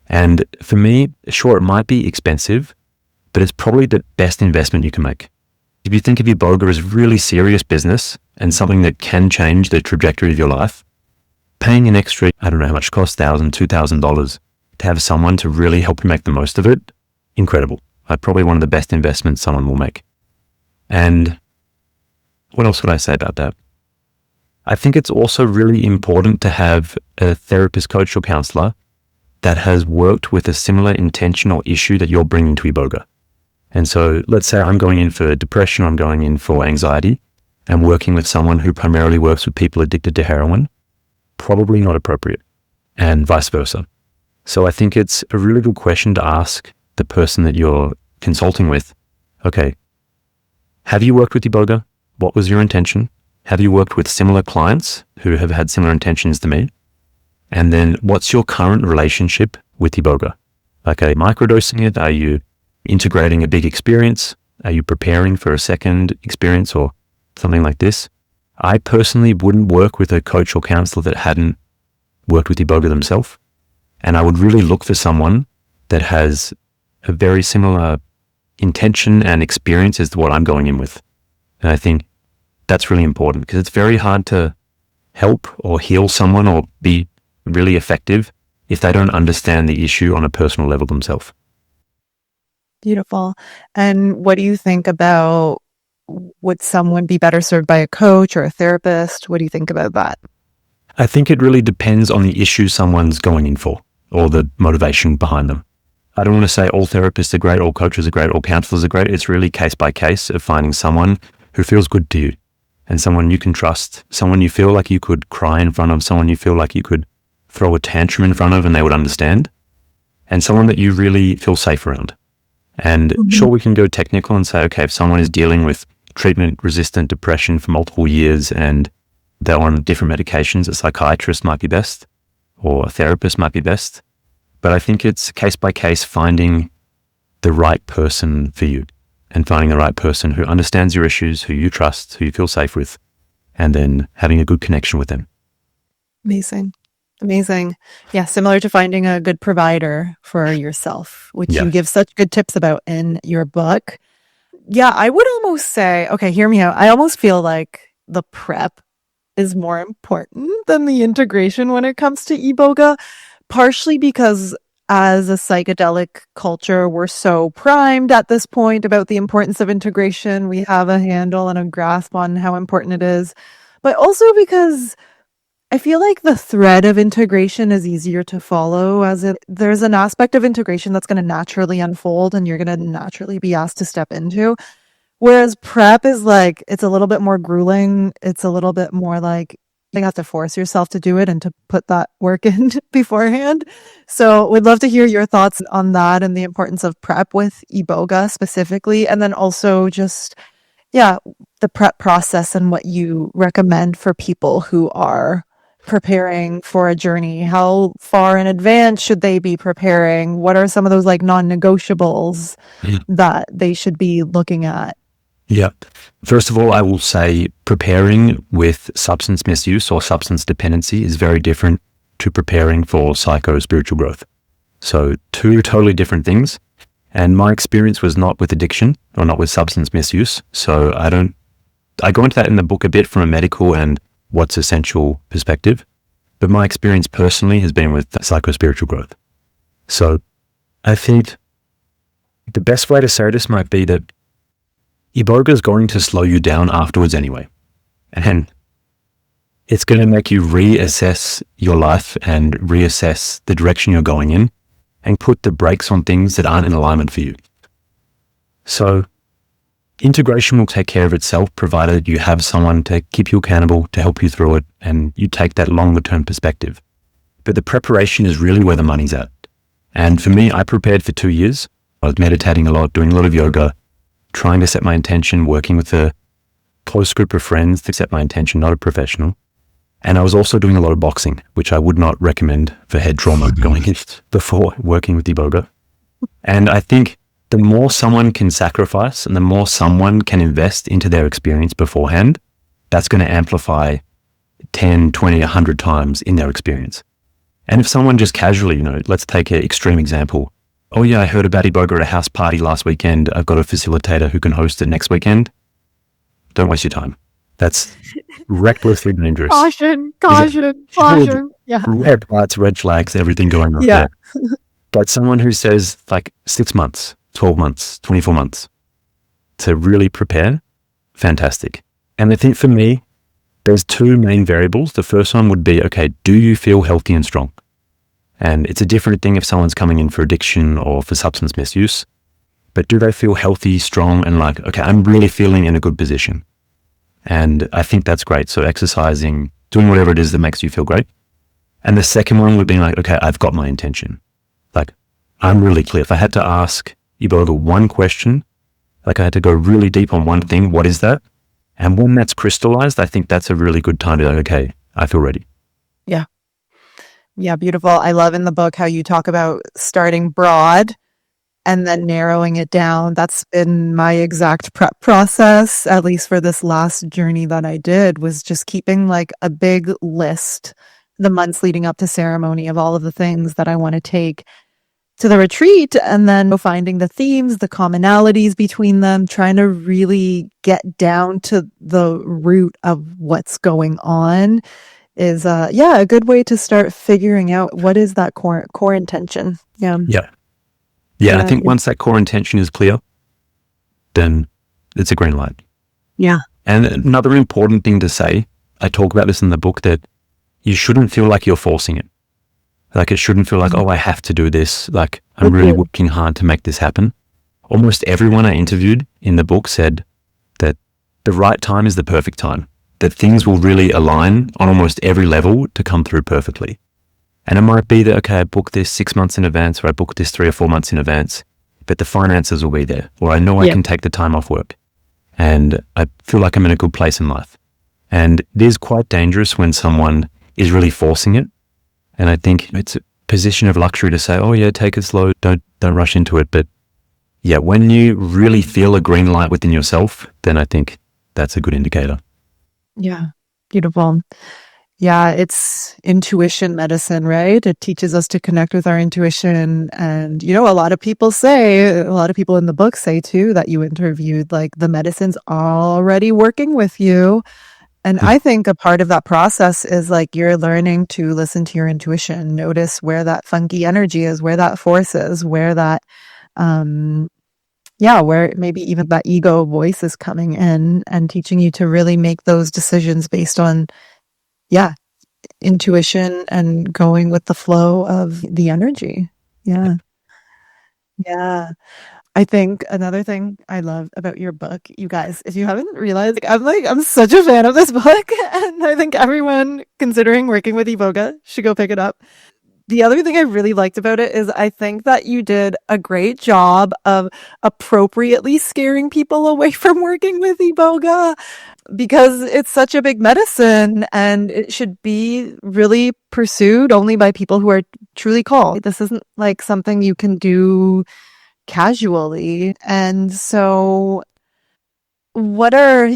And for me, sure, it might be expensive, but it's probably the best investment you can make. If you think of Iboga as really serious business and something that can change the trajectory of your life, paying an extra, I don't know how much it costs, $1,000, $2,000 to have someone to really help you make the most of it, incredible. Probably one of the best investments someone will make. And what else would I say about that? I think it's also really important to have a therapist, coach, or counselor that has worked with a similar intention or issue that you're bringing to Iboga. And so let's say I'm going in for depression, I'm going in for anxiety, and working with someone who primarily works with people addicted to heroin, probably not appropriate, and vice versa. So I think it's a really good question to ask the person that you're consulting with. Okay, have you worked with Iboga? What was your intention? Have you worked with similar clients who have had similar intentions to me? And then what's your current relationship with Iboga? Like, are you microdosing it? Are you integrating a big experience? Are you preparing for a second experience or something like this? I personally wouldn't work with a coach or counselor that hadn't worked with Iboga themselves. And I would really look for someone that has a very similar intention and experience as to what I'm going in with. And I think that's really important because it's very hard to help or heal someone or be really effective if they don't understand the issue on a personal level themselves.
Beautiful. And what do you think about, would someone be better served by a coach or a therapist? What do you think about that?
I think it really depends on the issue someone's going in for or the motivation behind them. I don't want to say all therapists are great, all coaches are great, all counselors are great. It's really case by case of finding someone who feels good to you and someone you can trust, someone you feel like you could cry in front of, someone you feel like you could throw a tantrum in front of and they would understand, and someone that you really feel safe around. And sure, we can go technical and say, okay, if someone is dealing with treatment-resistant depression for multiple years and they're on different medications, a psychiatrist might be best or a therapist might be best. But I think it's case by case finding the right person for you and finding the right person who understands your issues, who you trust, who you feel safe with, and then having a good connection with them.
Amazing. Amazing. Yeah, similar to finding a good provider for yourself, which you give such good tips about in your book. Yeah, I would almost say, okay, hear me out. I almost feel like the prep is more important than the integration when it comes to Iboga, partially because as a psychedelic culture, we're so primed at this point about the importance of integration. We have a handle and a grasp on how important it is, but also because I feel like the thread of integration is easier to follow, there's an aspect of integration that's going to naturally unfold and you're going to naturally be asked to step into. Whereas prep is like, it's a little bit more grueling. It's a little bit more like you have to force yourself to do it and to put that work in beforehand. So we'd love to hear your thoughts on that and the importance of prep with Iboga specifically. And then also just, the prep process and what you recommend for people who are preparing for a journey. How far in advance should they be preparing? What are some of those like non-negotiables that they should be looking at?
Yeah. First of all, I will say preparing with substance misuse or substance dependency is very different to preparing for psycho-spiritual growth. So two totally different things. And my experience was not with addiction or not with substance misuse. So I go into that in the book a bit from a medical and what's essential perspective. But my experience personally has been with psycho-spiritual growth. So I think the best way to say this might be that Iboga is going to slow you down afterwards anyway. And it's going to make you reassess your life and reassess the direction you're going in and put the brakes on things that aren't in alignment for you. So integration will take care of itself, provided you have someone to keep you accountable, to help you through it, and you take that longer term perspective. But the preparation is really where the money's at. And for me, I prepared for 2 years. I was meditating a lot, doing a lot of yoga, trying to set my intention, working with a close group of friends to set my intention, not a professional. And I was also doing a lot of boxing, which I would not recommend for head trauma going in before working with Iboga. And I think the more someone can sacrifice and the more someone can invest into their experience beforehand, that's going to amplify 10, 20, 100 times in their experience. And if someone just casually, let's take an extreme example. Oh yeah, I heard about Iboga at a house party last weekend. I've got a facilitator who can host it next weekend. Don't waste your time. That's recklessly dangerous.
Caution. Yeah.
Red lights, red flags, everything going on there. But someone who says like 6 months, 12 months, 24 months to really prepare, fantastic. And I think for me, there's two main variables. The first one would be, okay, do you feel healthy and strong? And it's a different thing if someone's coming in for addiction or for substance misuse. But do they feel healthy, strong, and like, okay, I'm really feeling in a good position? And I think that's great. So exercising, doing whatever it is that makes you feel great. And the second one would be like, okay, I've got my intention. Like, I'm really clear. If I had to ask Iboga one question, like I had to go really deep on one thing, what is that? And when that's crystallized, I think that's a really good time to be like, okay, I feel ready.
Yeah. Yeah, beautiful. I love in the book how you talk about starting broad and then narrowing it down. That's been my exact prep process, at least for this last journey that I did, was just keeping like a big list the months leading up to ceremony of all of the things that I want to take to the retreat, and then finding the themes, the commonalities between them, trying to really get down to the root of what's going on is a good way to start figuring out what is that core intention.
Yeah. I think once that core intention is clear, then it's a green light.
Yeah.
And another important thing to say, I talk about this in the book, that you shouldn't feel like you're forcing it. Like it shouldn't feel like, oh, I have to do this. Like I'm really working hard to make this happen. Almost everyone I interviewed in the book said that the right time is the perfect time, that things will really align on almost every level to come through perfectly. And it might be that, okay, I booked this 6 months in advance, or I booked this 3 or 4 months in advance, but the finances will be there, or I know I can take the time off work and I feel like I'm in a good place in life. And it is quite dangerous when someone is really forcing it. And I think it's a position of luxury to say, oh yeah, take it slow, don't rush into it. But yeah, when you really feel a green light within yourself, then I think that's a good indicator.
Yeah, beautiful. Yeah, it's intuition medicine, right? It teaches us to connect with our intuition. And, a lot of people in the book say too, that you interviewed, like the medicine's already working with you. And I think a part of that process is like you're learning to listen to your intuition, notice where that funky energy is, where that force is, where that, where maybe even that ego voice is coming in and teaching you to really make those decisions based on, intuition and going with the flow of the energy. Yeah. I think another thing I love about your book, you guys, if you haven't realized, I'm such a fan of this book, and I think everyone considering working with Iboga should go pick it up. The other thing I really liked about it is I think that you did a great job of appropriately scaring people away from working with Iboga, because it's such a big medicine and it should be really pursued only by people who are truly called. This isn't like something you can do casually. And so what are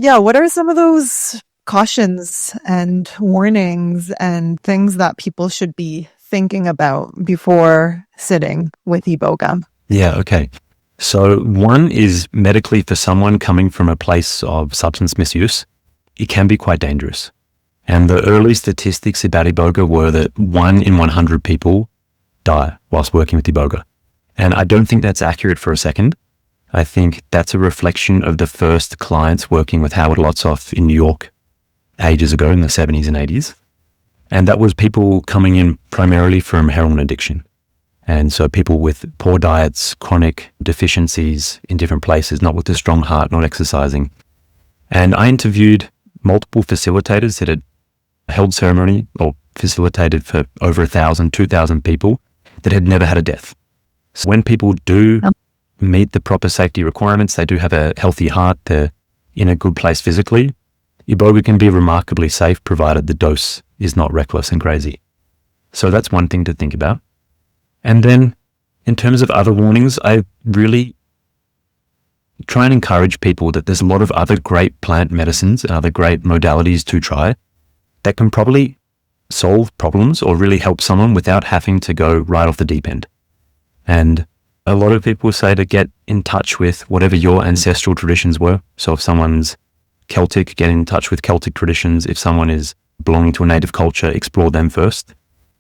some of those cautions and warnings and things that people should be thinking about before sitting with Iboga?
Yeah, okay. So one is medically, for someone coming from a place of substance misuse, it can be quite dangerous. And the early statistics about Iboga were that 1 in 100 people die whilst working with Iboga. And I don't think that's accurate for a second. I think that's a reflection of the first clients working with Howard Lotsoff in New York ages ago in the 70s and 80s. And that was people coming in primarily from heroin addiction. And so people with poor diets, chronic deficiencies in different places, not with a strong heart, not exercising. And I interviewed multiple facilitators that had held ceremony or facilitated for over 1,000, 2,000 people that had never had a death. So when people do meet the proper safety requirements, they do have a healthy heart, they're in a good place physically, Iboga can be remarkably safe provided the dose is not reckless and crazy. So that's one thing to think about. And then in terms of other warnings, I really try and encourage people that there's a lot of other great plant medicines and other great modalities to try that can probably solve problems or really help someone without having to go right off the deep end. And a lot of people say to get in touch with whatever your ancestral traditions were. So if someone's Celtic, get in touch with Celtic traditions. If someone is belonging to a native culture, explore them first.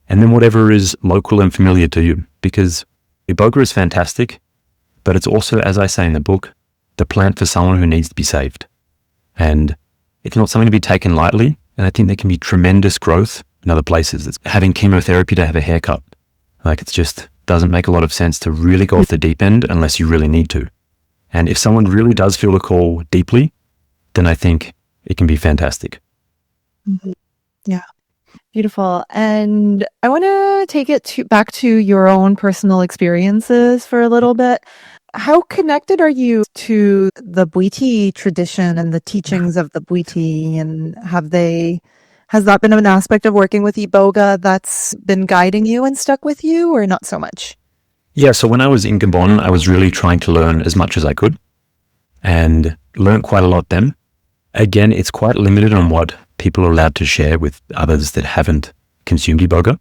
And then whatever is local and familiar to you, because Iboga is fantastic, but it's also, as I say in the book, the plant for someone who needs to be saved. And it's not something to be taken lightly. And I think there can be tremendous growth in other places. It's having chemotherapy to have a haircut. Like, it just doesn't make a lot of sense to really go off the deep end unless you really need to. And if someone really does feel the call deeply, then I think it can be fantastic.
Mm-hmm. Yeah. Beautiful. And I want to take it back to your own personal experiences for a little bit. How connected are you to the Bwiti tradition and the teachings of the Bwiti? And has that been an aspect of working with Iboga that's been guiding you and stuck with you, or not so much?
Yeah, so when I was in Gabon, I was really trying to learn as much as I could and learned quite a lot then. Again, it's quite limited on what people are allowed to share with others that haven't consumed Iboga.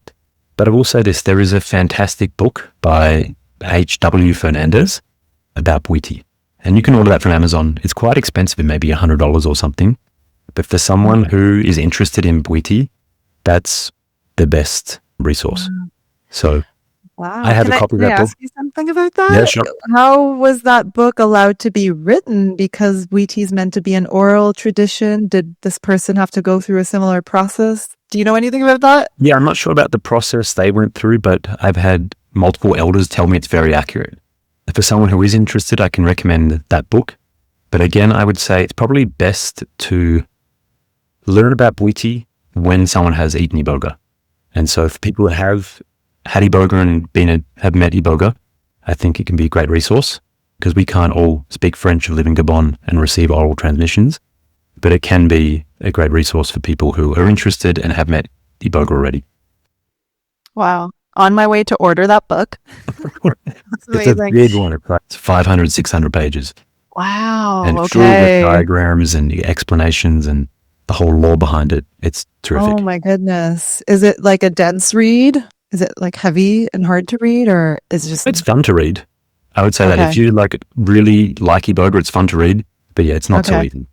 But I will say this, there is a fantastic book by H.W. Fernandez about Bwiti. And you can order that from Amazon. It's quite expensive, it may be $100 or something. But for someone who is interested in Bwiti, that's the best resource. So
wow.
I have a copy of that book.
Can I ask you something about that?
Yeah, sure.
How was that book allowed to be written? Because Bwiti is meant to be an oral tradition. Did this person have to go through a similar process? Do you know anything about that?
Yeah, I'm not sure about the process they went through, but I've had multiple elders tell me it's very accurate. For someone who is interested, I can recommend that book. But again, I would say it's probably best to learn about Bwiti when someone has eaten Iboga. And so if people have had Iboga and have met Iboga, I think it can be a great resource, because we can't all speak French or live in Gabon and receive oral transmissions, but it can be a great resource for people who are interested and have met Iboga already.
Wow. On my way to order that book.
It's a big one. It's 500, 600 pages.
Wow.
And filled with diagrams and explanations and the whole lore behind it. It's terrific.
Oh my goodness. Is it like a dense read? Is it like heavy and hard to read, or is it just...
It's fun to read. I would say that if you really like Iboga, it's fun to read. But yeah, it's not so easy.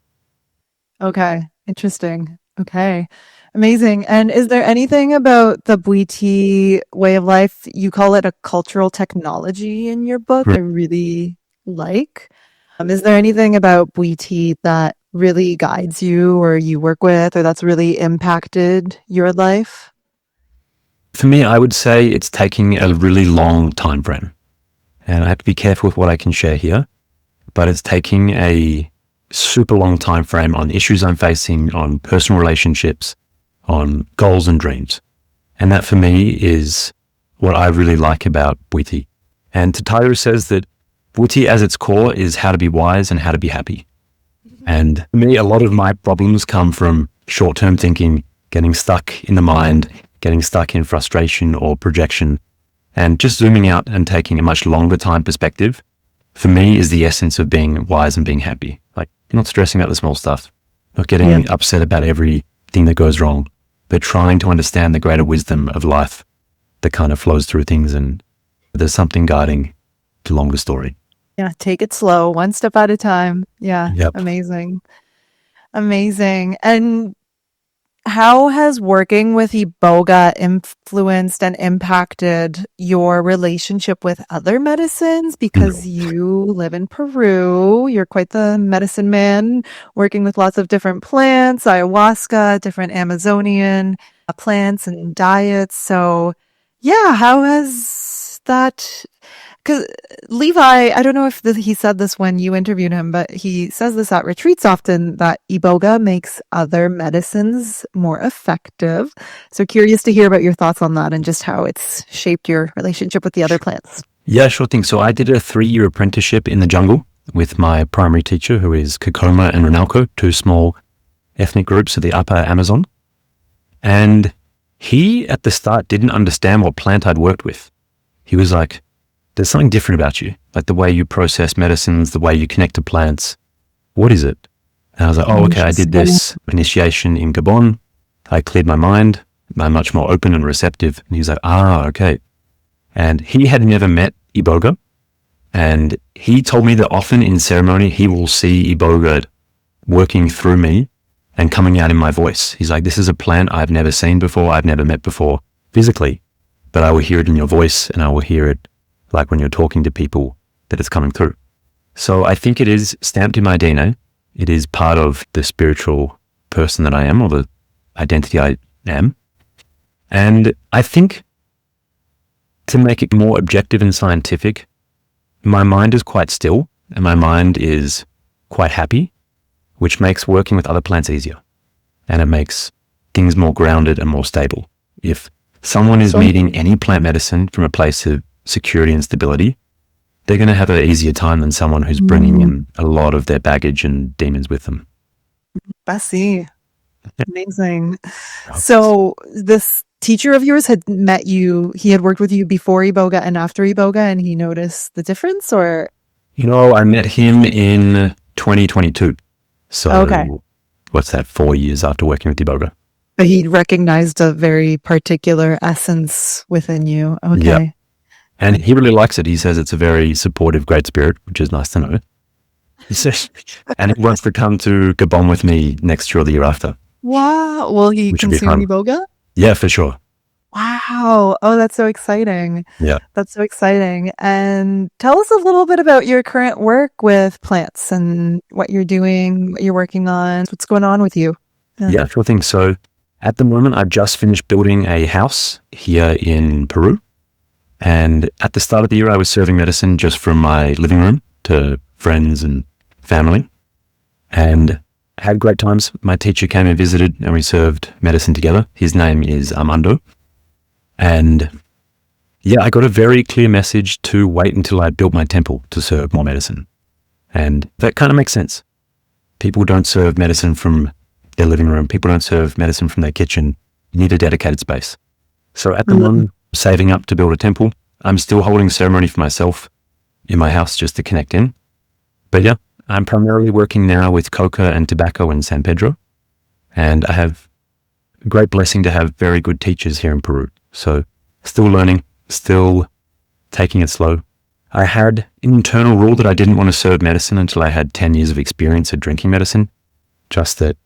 Okay. Interesting. Okay. Amazing. And is there anything about the Bwiti way of life, you call it a cultural technology in your book, I really like? Is there anything about Bwiti that really guides you or you work with, or that's really impacted your life?
For me, I would say it's taking a really long time frame. And I have to be careful with what I can share here, but it's taking a super long time frame on issues I'm facing, on personal relationships, on goals and dreams. And that for me is what I really like about Bwiti. And Tataru says that Bwiti as its core is how to be wise and how to be happy. And for me, a lot of my problems come from short-term thinking, getting stuck in the mind, getting stuck in frustration or projection. And just zooming out and taking a much longer time perspective, for me, is the essence of being wise and being happy. Like, you're not stressing about the small stuff, not getting upset about everything that goes wrong, but trying to understand the greater wisdom of life that kind of flows through things, and there's something guiding the longer story.
Yeah, take it slow, one step at a time. Yeah,
Yep.
Amazing. Amazing. And how has working with Iboga influenced and impacted your relationship with other medicines? Because you live in Peru, you're quite the medicine man, working with lots of different plants, ayahuasca, different Amazonian plants and diets. So yeah, how has that... Because Levi, I don't know if he said this when you interviewed him, but he says this at retreats often, that Iboga makes other medicines more effective. So curious to hear about your thoughts on that and just how it's shaped your relationship with the other plants.
Yeah, sure thing. So I did a 3-year apprenticeship in the jungle with my primary teacher, who is Kakoma and Ronalco, 2 small ethnic groups of the upper Amazon. And he, at the start, didn't understand what plant I'd worked with. He was like, there's something different about you, like the way you process medicines, the way you connect to plants. What is it? And I was like, oh, okay, I did this initiation in Gabon. I cleared my mind. I'm much more open and receptive. And he's like, okay. And he had never met Iboga. And he told me that often in ceremony, he will see Iboga working through me and coming out in my voice. He's like, this is a plant I've never seen before, I've never met before physically, but I will hear it in your voice, and I will hear it like when you're talking to people that it's coming through. So I think it is stamped in my DNA. It is part of the spiritual person that I am, or the identity I am. And I think, to make it more objective and scientific, my mind is quite still and my mind is quite happy, which makes working with other plants easier. And it makes things more grounded and more stable. If someone is meeting any plant medicine from a place of security and stability, they're going to have an easier time than someone who's bringing in a lot of their baggage and demons with them.
I see. Amazing. So this teacher of yours had met you, he had worked with you before Iboga and after Iboga, and he noticed the difference, or?
I met him in 2022. So
Okay.
What's that, 4 years after working with Iboga?
But he recognized a very particular essence within you. Okay.
Yeah. And he really likes it. He says it's a very supportive, great spirit, which is nice to know. He says, and he wants to come to Gabon with me next year or the year after.
Wow. Will he
Which would be
consume
fun.
Iboga?
Yeah, for sure.
Wow. Oh, that's so exciting.
Yeah.
That's so exciting. And tell us a little bit about your current work with plants and what you're doing, what you're working on, what's going on with you.
Yeah, sure thing. So at the moment, I've just finished building a house here in Peru. And at the start of the year, I was serving medicine just from my living room to friends and family. And I had great times. My teacher came and visited and we served medicine together. His name is Armando. And yeah, I got a very clear message to wait until I built my temple to serve more medicine. And that kind of makes sense. People don't serve medicine from their living room. People don't serve medicine from their kitchen. You need a dedicated space. So at the moment, saving up to build a temple. I'm still holding ceremony for myself in my house just to connect in. But yeah, I'm primarily working now with coca and tobacco in San Pedro. And I have a great blessing to have very good teachers here in Peru. So still learning, still taking it slow. I had an internal rule that I didn't want to serve medicine until I had 10 years of experience at drinking medicine. Just that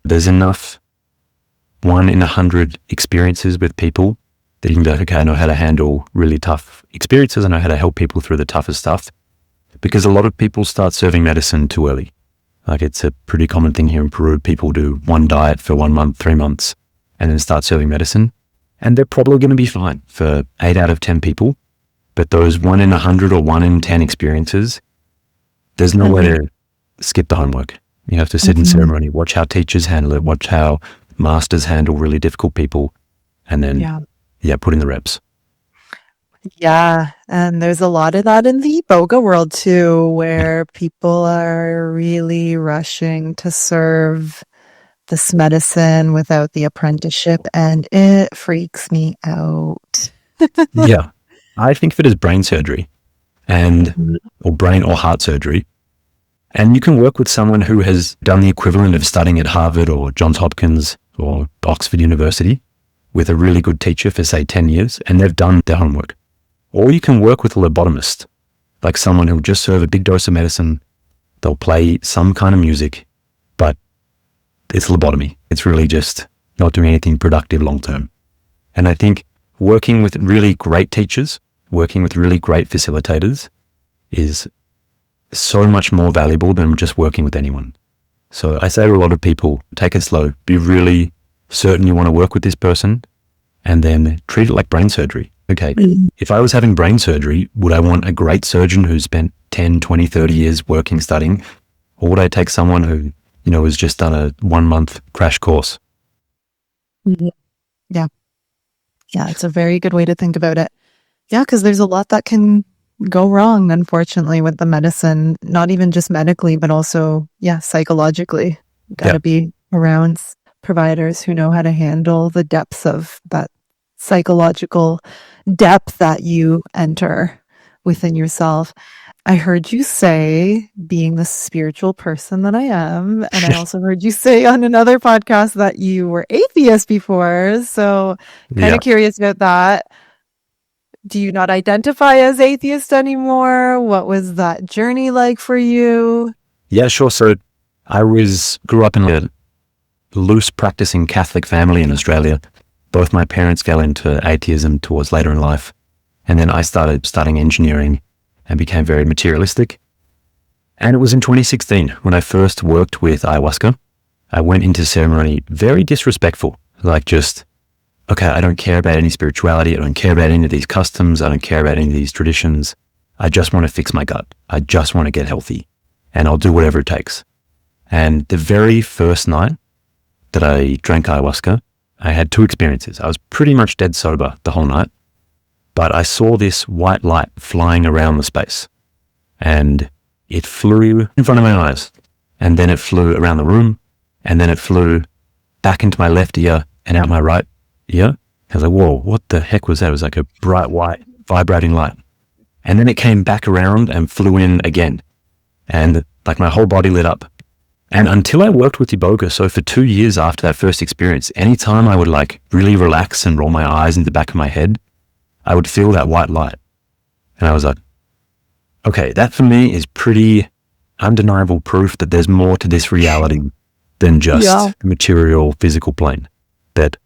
there's enough 1 in 100 experiences with people that you can be like, okay, I know how to handle really tough experiences. I know how to help people through the toughest stuff. Because a lot of people start serving medicine too early. Like it's a pretty common thing here in Peru. People do one diet for 1 month, 3 months, and then start serving medicine. And they're probably going to be fine for 8 out of 10 people. But those 1 in 100 or 1 in 10 experiences, there's no way to skip the homework. You have to sit in ceremony, watch how teachers handle it, watch how masters handle really difficult people, and then put in the reps.
Yeah, and there's a lot of that in the Iboga world too, where people are really rushing to serve this medicine without the apprenticeship, and it freaks me out.
Yeah. I think of it as brain surgery or brain or heart surgery. And you can work with someone who has done the equivalent of studying at Harvard or Johns Hopkins or Oxford University with a really good teacher for, say, 10 years, and they've done their homework. Or you can work with a lobotomist, like someone who'll just serve a big dose of medicine. They'll play some kind of music, but it's lobotomy. It's really just not doing anything productive long term. And I think working with really great teachers, working with really great facilitators is so much more valuable than just working with anyone. So I say to a lot of people, take it slow, be really certain you want to work with this person, and then treat it like brain surgery. Okay, if I was having brain surgery, would I want a great surgeon who spent 10, 20, 30 years working, studying? Or would I take someone who, has just done a 1 month crash course?
Yeah. Yeah, it's a very good way to think about it. Yeah, because there's a lot that can go wrong, unfortunately, with the medicine, not even just medically, but also, psychologically. Got to be around providers who know how to handle the depths of that psychological depth that you enter within yourself. I heard you say, being the spiritual person that I am, and I also heard you say on another podcast that you were atheist before. So kind of curious about that. Do you not identify as atheist anymore? What was that journey like for you?
Yeah, sure. So grew up in a loose practicing Catholic family in Australia. Both my parents fell into atheism towards later in life. And then I started studying engineering and became very materialistic. And it was in 2016 when I first worked with ayahuasca. I went into ceremony very disrespectful, like just, okay, I don't care about any spirituality. I don't care about any of these customs. I don't care about any of these traditions. I just want to fix my gut. I just want to get healthy, and I'll do whatever it takes. And the very first night that I drank ayahuasca, I had two experiences. I was pretty much dead sober the whole night, but I saw this white light flying around the space, and it flew in front of my eyes, and then it flew around the room, and then it flew back into my left ear and out my right ear. I was like, whoa, what the heck was that? It was like a bright white vibrating light. And then it came back around and flew in again, and like my whole body lit up. And until I worked with Iboga, so for 2 years after that first experience, anytime I would like really relax and roll my eyes in the back of my head, I would feel that white light. And I was like, okay, that for me is pretty undeniable proof that there's more to this reality than just material, physical plane. That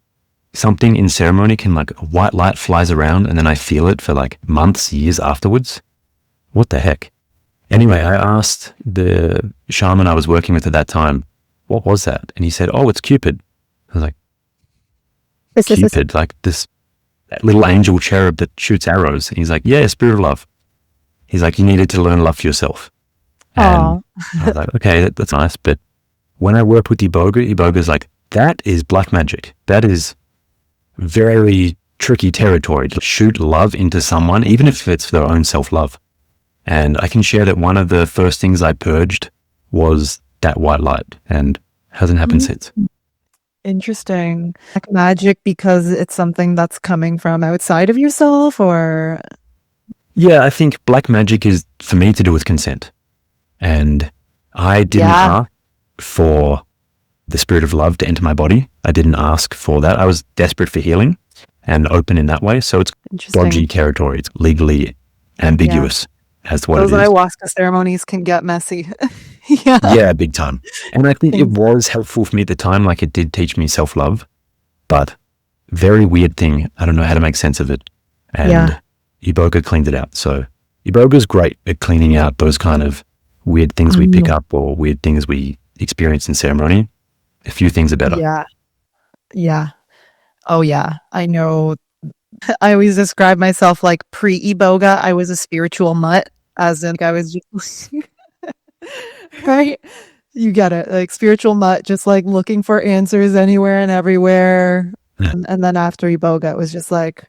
something in ceremony can, like, a white light flies around and then I feel it for like months, years afterwards. What the heck? Anyway, I asked the shaman I was working with at that time, what was that? And he said, oh, it's Cupid. I was like, Cupid, like that little angel cherub that shoots arrows. And he's like, yeah, spirit of love. He's like, you needed to learn love for yourself. And I was like, okay, that's nice. But when I worked with Iboga's like, that is black magic. That is very tricky territory to shoot love into someone, even if it's for their own self-love. And I can share that one of the first things I purged was that white light, and hasn't happened since.
Interesting. Like magic because it's something that's coming from outside of yourself, or?
Yeah, I think black magic is, for me, to do with consent. And I didn't ask for the spirit of love to enter my body. I didn't ask for that. I was desperate for healing and open in that way. So it's dodgy territory. It's legally ambiguous as to what
those
it is.
Those ayahuasca ceremonies can get messy.
Yeah, big time. And I think it was helpful for me at the time. Like, it did teach me self-love, but very weird thing. I don't know how to make sense of it. And Iboga cleaned it out. So Iboga's great at cleaning out those kind of weird things we pick up or weird things we experience in ceremony. A few things are better.
Yeah. Oh yeah. I know. I always describe myself like pre-Iboga. I was a spiritual mutt, as in I was just right? You get it. Like spiritual mutt, just like looking for answers anywhere and everywhere. Yeah. And then after Iboga, it was just like,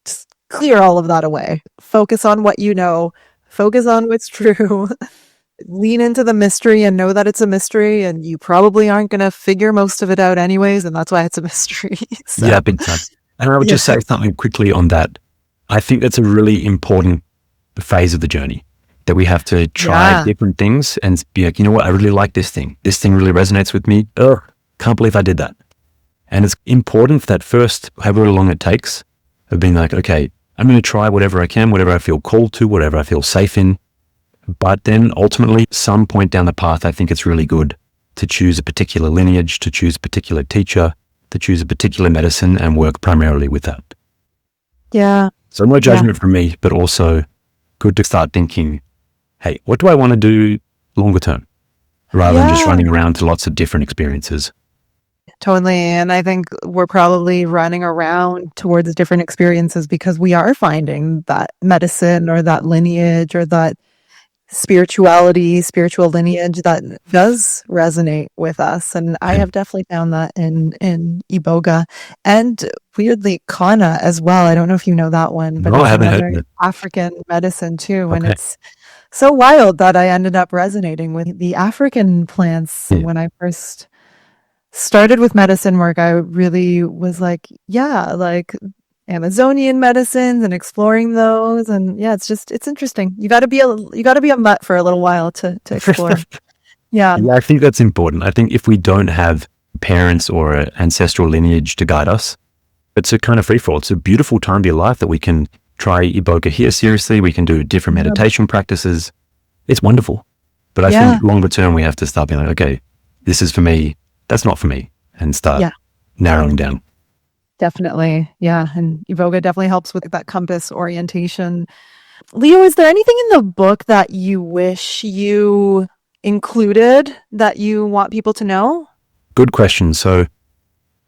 just clear all of that away. Focus on what you know. Focus on what's true. Lean into the mystery and know that it's a mystery, and you probably aren't going to figure most of it out anyways, and that's why it's a mystery. So.
Yeah, big time. And I would just say something quickly on that. I think that's a really important phase of the journey, that we have to try different things and be like, you know what, I really like this thing. This thing really resonates with me. Oh, can't believe I did that. And it's important for that first, however long it takes, of being like, okay, I'm going to try whatever I can, whatever I feel called to, whatever I feel safe in. But then ultimately, some point down the path, I think it's really good to choose a particular lineage, to choose a particular teacher, to choose a particular medicine and work primarily with that.
Yeah.
So no judgment from me, but also good to start thinking, hey, what do I want to do longer term? Rather than just running around to lots of different experiences.
Totally. And I think we're probably running around towards different experiences because we are finding that medicine or that lineage or that spirituality, spiritual lineage that does resonate with us. And I have definitely found that in Iboga, and weirdly Kana as well. I don't know if you know that one, but it's another African medicine too. And it's so wild that I ended up resonating with the African plants. When I first started with medicine work, I really was like, like Amazonian medicines and exploring those. And it's interesting. You got to be a mutt for a little while to explore. Yeah,
I think that's important. I think if we don't have parents or an ancestral lineage to guide us, it's a kind of free for all. It's a beautiful time to be alive that we can try Iboga here seriously. We can do different meditation practices. It's wonderful. But I
Yeah.
think longer term, we have to start being like, okay, this is for me, that's not for me, and start
Yeah.
narrowing down.
Definitely. Yeah. And Iboga definitely helps with that compass orientation. Leo, is there anything in the book that you wish you included that you want people to know?
Good question. So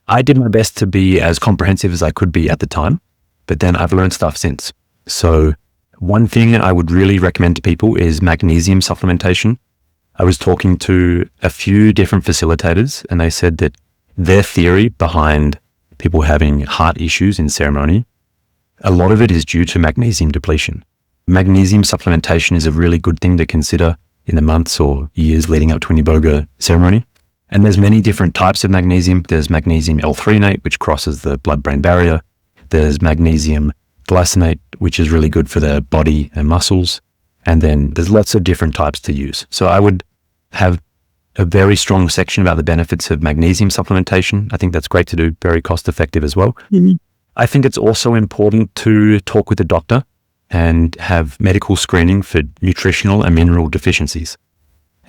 I did my best to be as comprehensive as I could be at the time, but then I've learned stuff since. So one thing I would really recommend to people is magnesium supplementation. I was talking to a few different facilitators, and they said that their theory behind people having heart issues in ceremony, a lot of it is due to magnesium depletion. Magnesium supplementation is a really good thing to consider in the months or years leading up to an Iboga ceremony. And there's many different types of magnesium. There's magnesium L-threonate, which crosses the blood-brain barrier. There's magnesium glycinate, which is really good for the body and muscles. And then there's lots of different types to use. So I would have a very strong section about the benefits of magnesium supplementation. I think that's great to do, very cost effective as well. Mm-hmm. I think it's also important to talk with a doctor and have medical screening for nutritional and mineral deficiencies.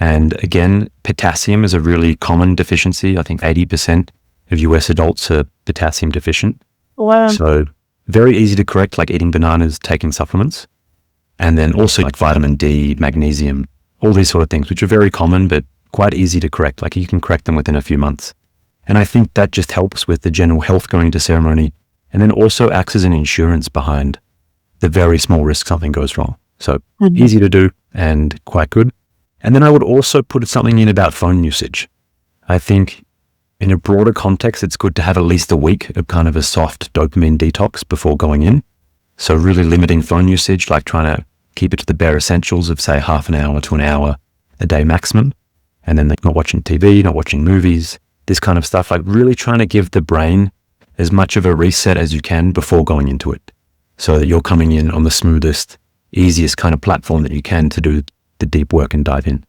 And again, potassium is a really common deficiency. I think 80% of US adults are potassium deficient.
Wow.
So very easy to correct, like eating bananas, taking supplements. And then also like vitamin D, magnesium, all these sort of things, which are very common, but quite easy to correct. Like you can correct them within a few months. And I think that just helps with the general health going into ceremony, and then also acts as an insurance behind the very small risk something goes wrong. So easy to do and quite good. And then I would also put something in about phone usage. I think in a broader context, it's good to have at least a week of kind of a soft dopamine detox before going in. So really limiting phone usage, like trying to keep it to the bare essentials of say half an hour to an hour a day maximum. And then like not watching TV, not watching movies, this kind of stuff, like really trying to give the brain as much of a reset as you can before going into it, so that you're coming in on the smoothest, easiest kind of platform that you can to do the deep work and dive in.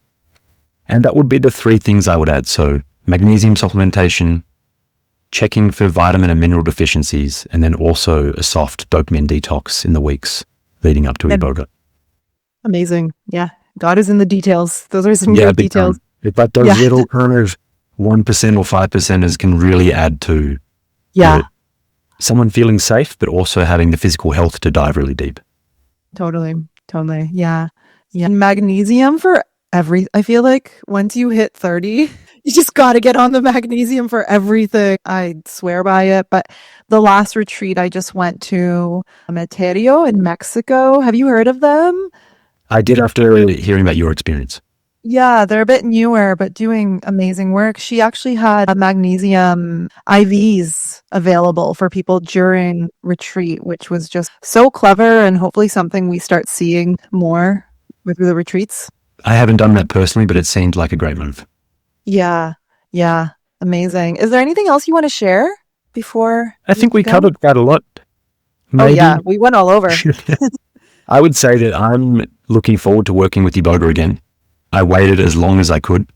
And that would be the three things I would add. So magnesium supplementation, checking for vitamin and mineral deficiencies, and then also a soft dopamine detox in the weeks leading up to Iboga.
Amazing. Yeah. God is in the details. Those are some great details.
But those little kind of 1% or 5%ers can really add to someone feeling safe, but also having the physical health to dive really deep.
Totally. Yeah. Magnesium for I feel like once you hit 30, you just got to get on the magnesium for everything. I swear by it. But the last retreat I just went to, Meterio in Mexico. Have you heard of them?
I did after hearing about your experience.
Yeah, they're a bit newer, but doing amazing work. She actually had magnesium IVs available for people during retreat, which was just so clever, and hopefully something we start seeing more with the retreats.
I haven't done that personally, but it seemed like a great move.
Yeah. Amazing. Is there anything else you want to share before?
I think we covered that a lot.
Maybe. Oh yeah, we went all over.
I would say that I'm looking forward to working with Iboga again. I waited as long as I could.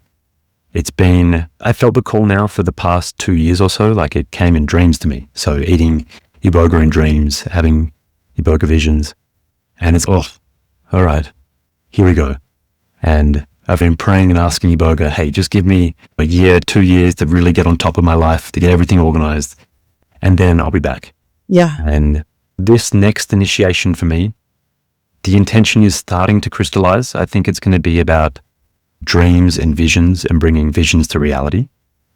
I felt the call now for the past 2 years or so, like it came in dreams to me. So eating Iboga in dreams, having Iboga visions, and it's, all right, here we go. And I've been praying and asking Iboga, hey, just give me a year, 2 years to really get on top of my life, to get everything organized, and then I'll be back.
Yeah.
And this next initiation for me, the intention is starting to crystallize. I think it's going to be about dreams and visions and bringing visions to reality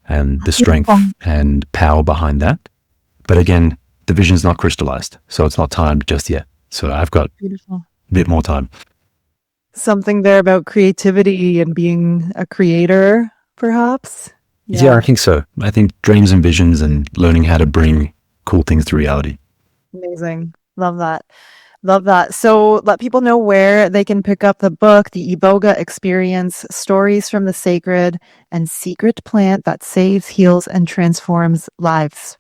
and the strength and power behind that. But again, the vision's not crystallized, so it's not timed just yet. So I've got a bit more time.
Something there about creativity and being a creator, perhaps?
Yeah, I think so. I think dreams and visions and learning how to bring cool things to reality.
Amazing. Love that. So let people know where they can pick up the book, the Iboga Experience, Stories from the Sacred and Secret Plant that Saves, Heals, and Transforms Lives.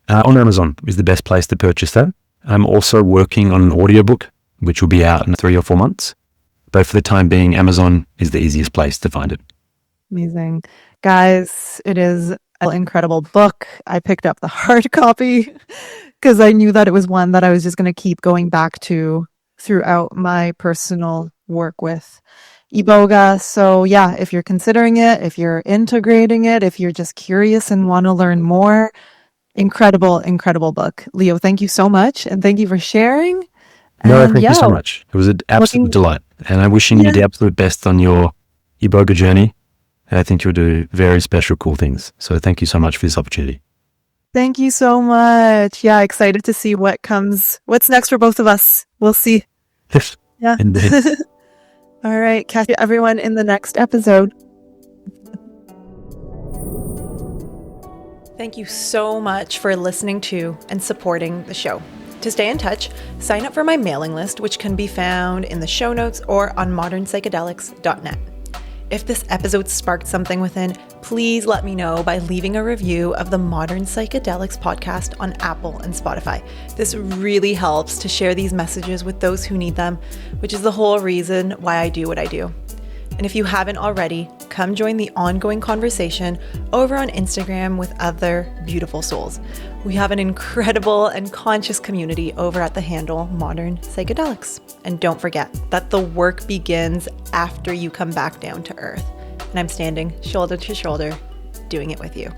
On Amazon is the best place to purchase that. I'm also working on an audiobook, which will be out in 3 or 4 months. But for the time being, Amazon is the easiest place to find it.
Amazing. Guys, it is an incredible book. I picked up the hard copy because I knew that it was one that I was just going to keep going back to throughout my personal work with Iboga. So yeah, if you're considering it, if you're integrating it, if you're just curious and want to learn more, incredible, incredible book. Leo, thank you so much. And thank you for sharing.
No,
And
thank you
yeah,
so much. It was an absolute
looking,
delight. And I'm wishing you
yeah,
the absolute best on your Eboga journey. I think you'll do very special, cool things. So thank you so much for this opportunity.
thank you so much. Yeah, excited to see what's next for both of us. We'll see.
Yes.
Yeah.
Indeed.
All right. Catch you everyone in the next episode.
Thank you so much for listening to and supporting the show. To stay in touch, sign up for my mailing list, which can be found in the show notes or on modernpsychedelics.net. If this episode sparked something within, please let me know by leaving a review of the Modern Psychedelics podcast on Apple and Spotify. This really helps to share these messages with those who need them, which is the whole reason why I do what I do. And if you haven't already, come join the ongoing conversation over on Instagram with other beautiful souls. We have an incredible and conscious community over at the handle Modern Psychedelics. And don't forget that the work begins after you come back down to earth. And I'm standing shoulder to shoulder, doing it with you.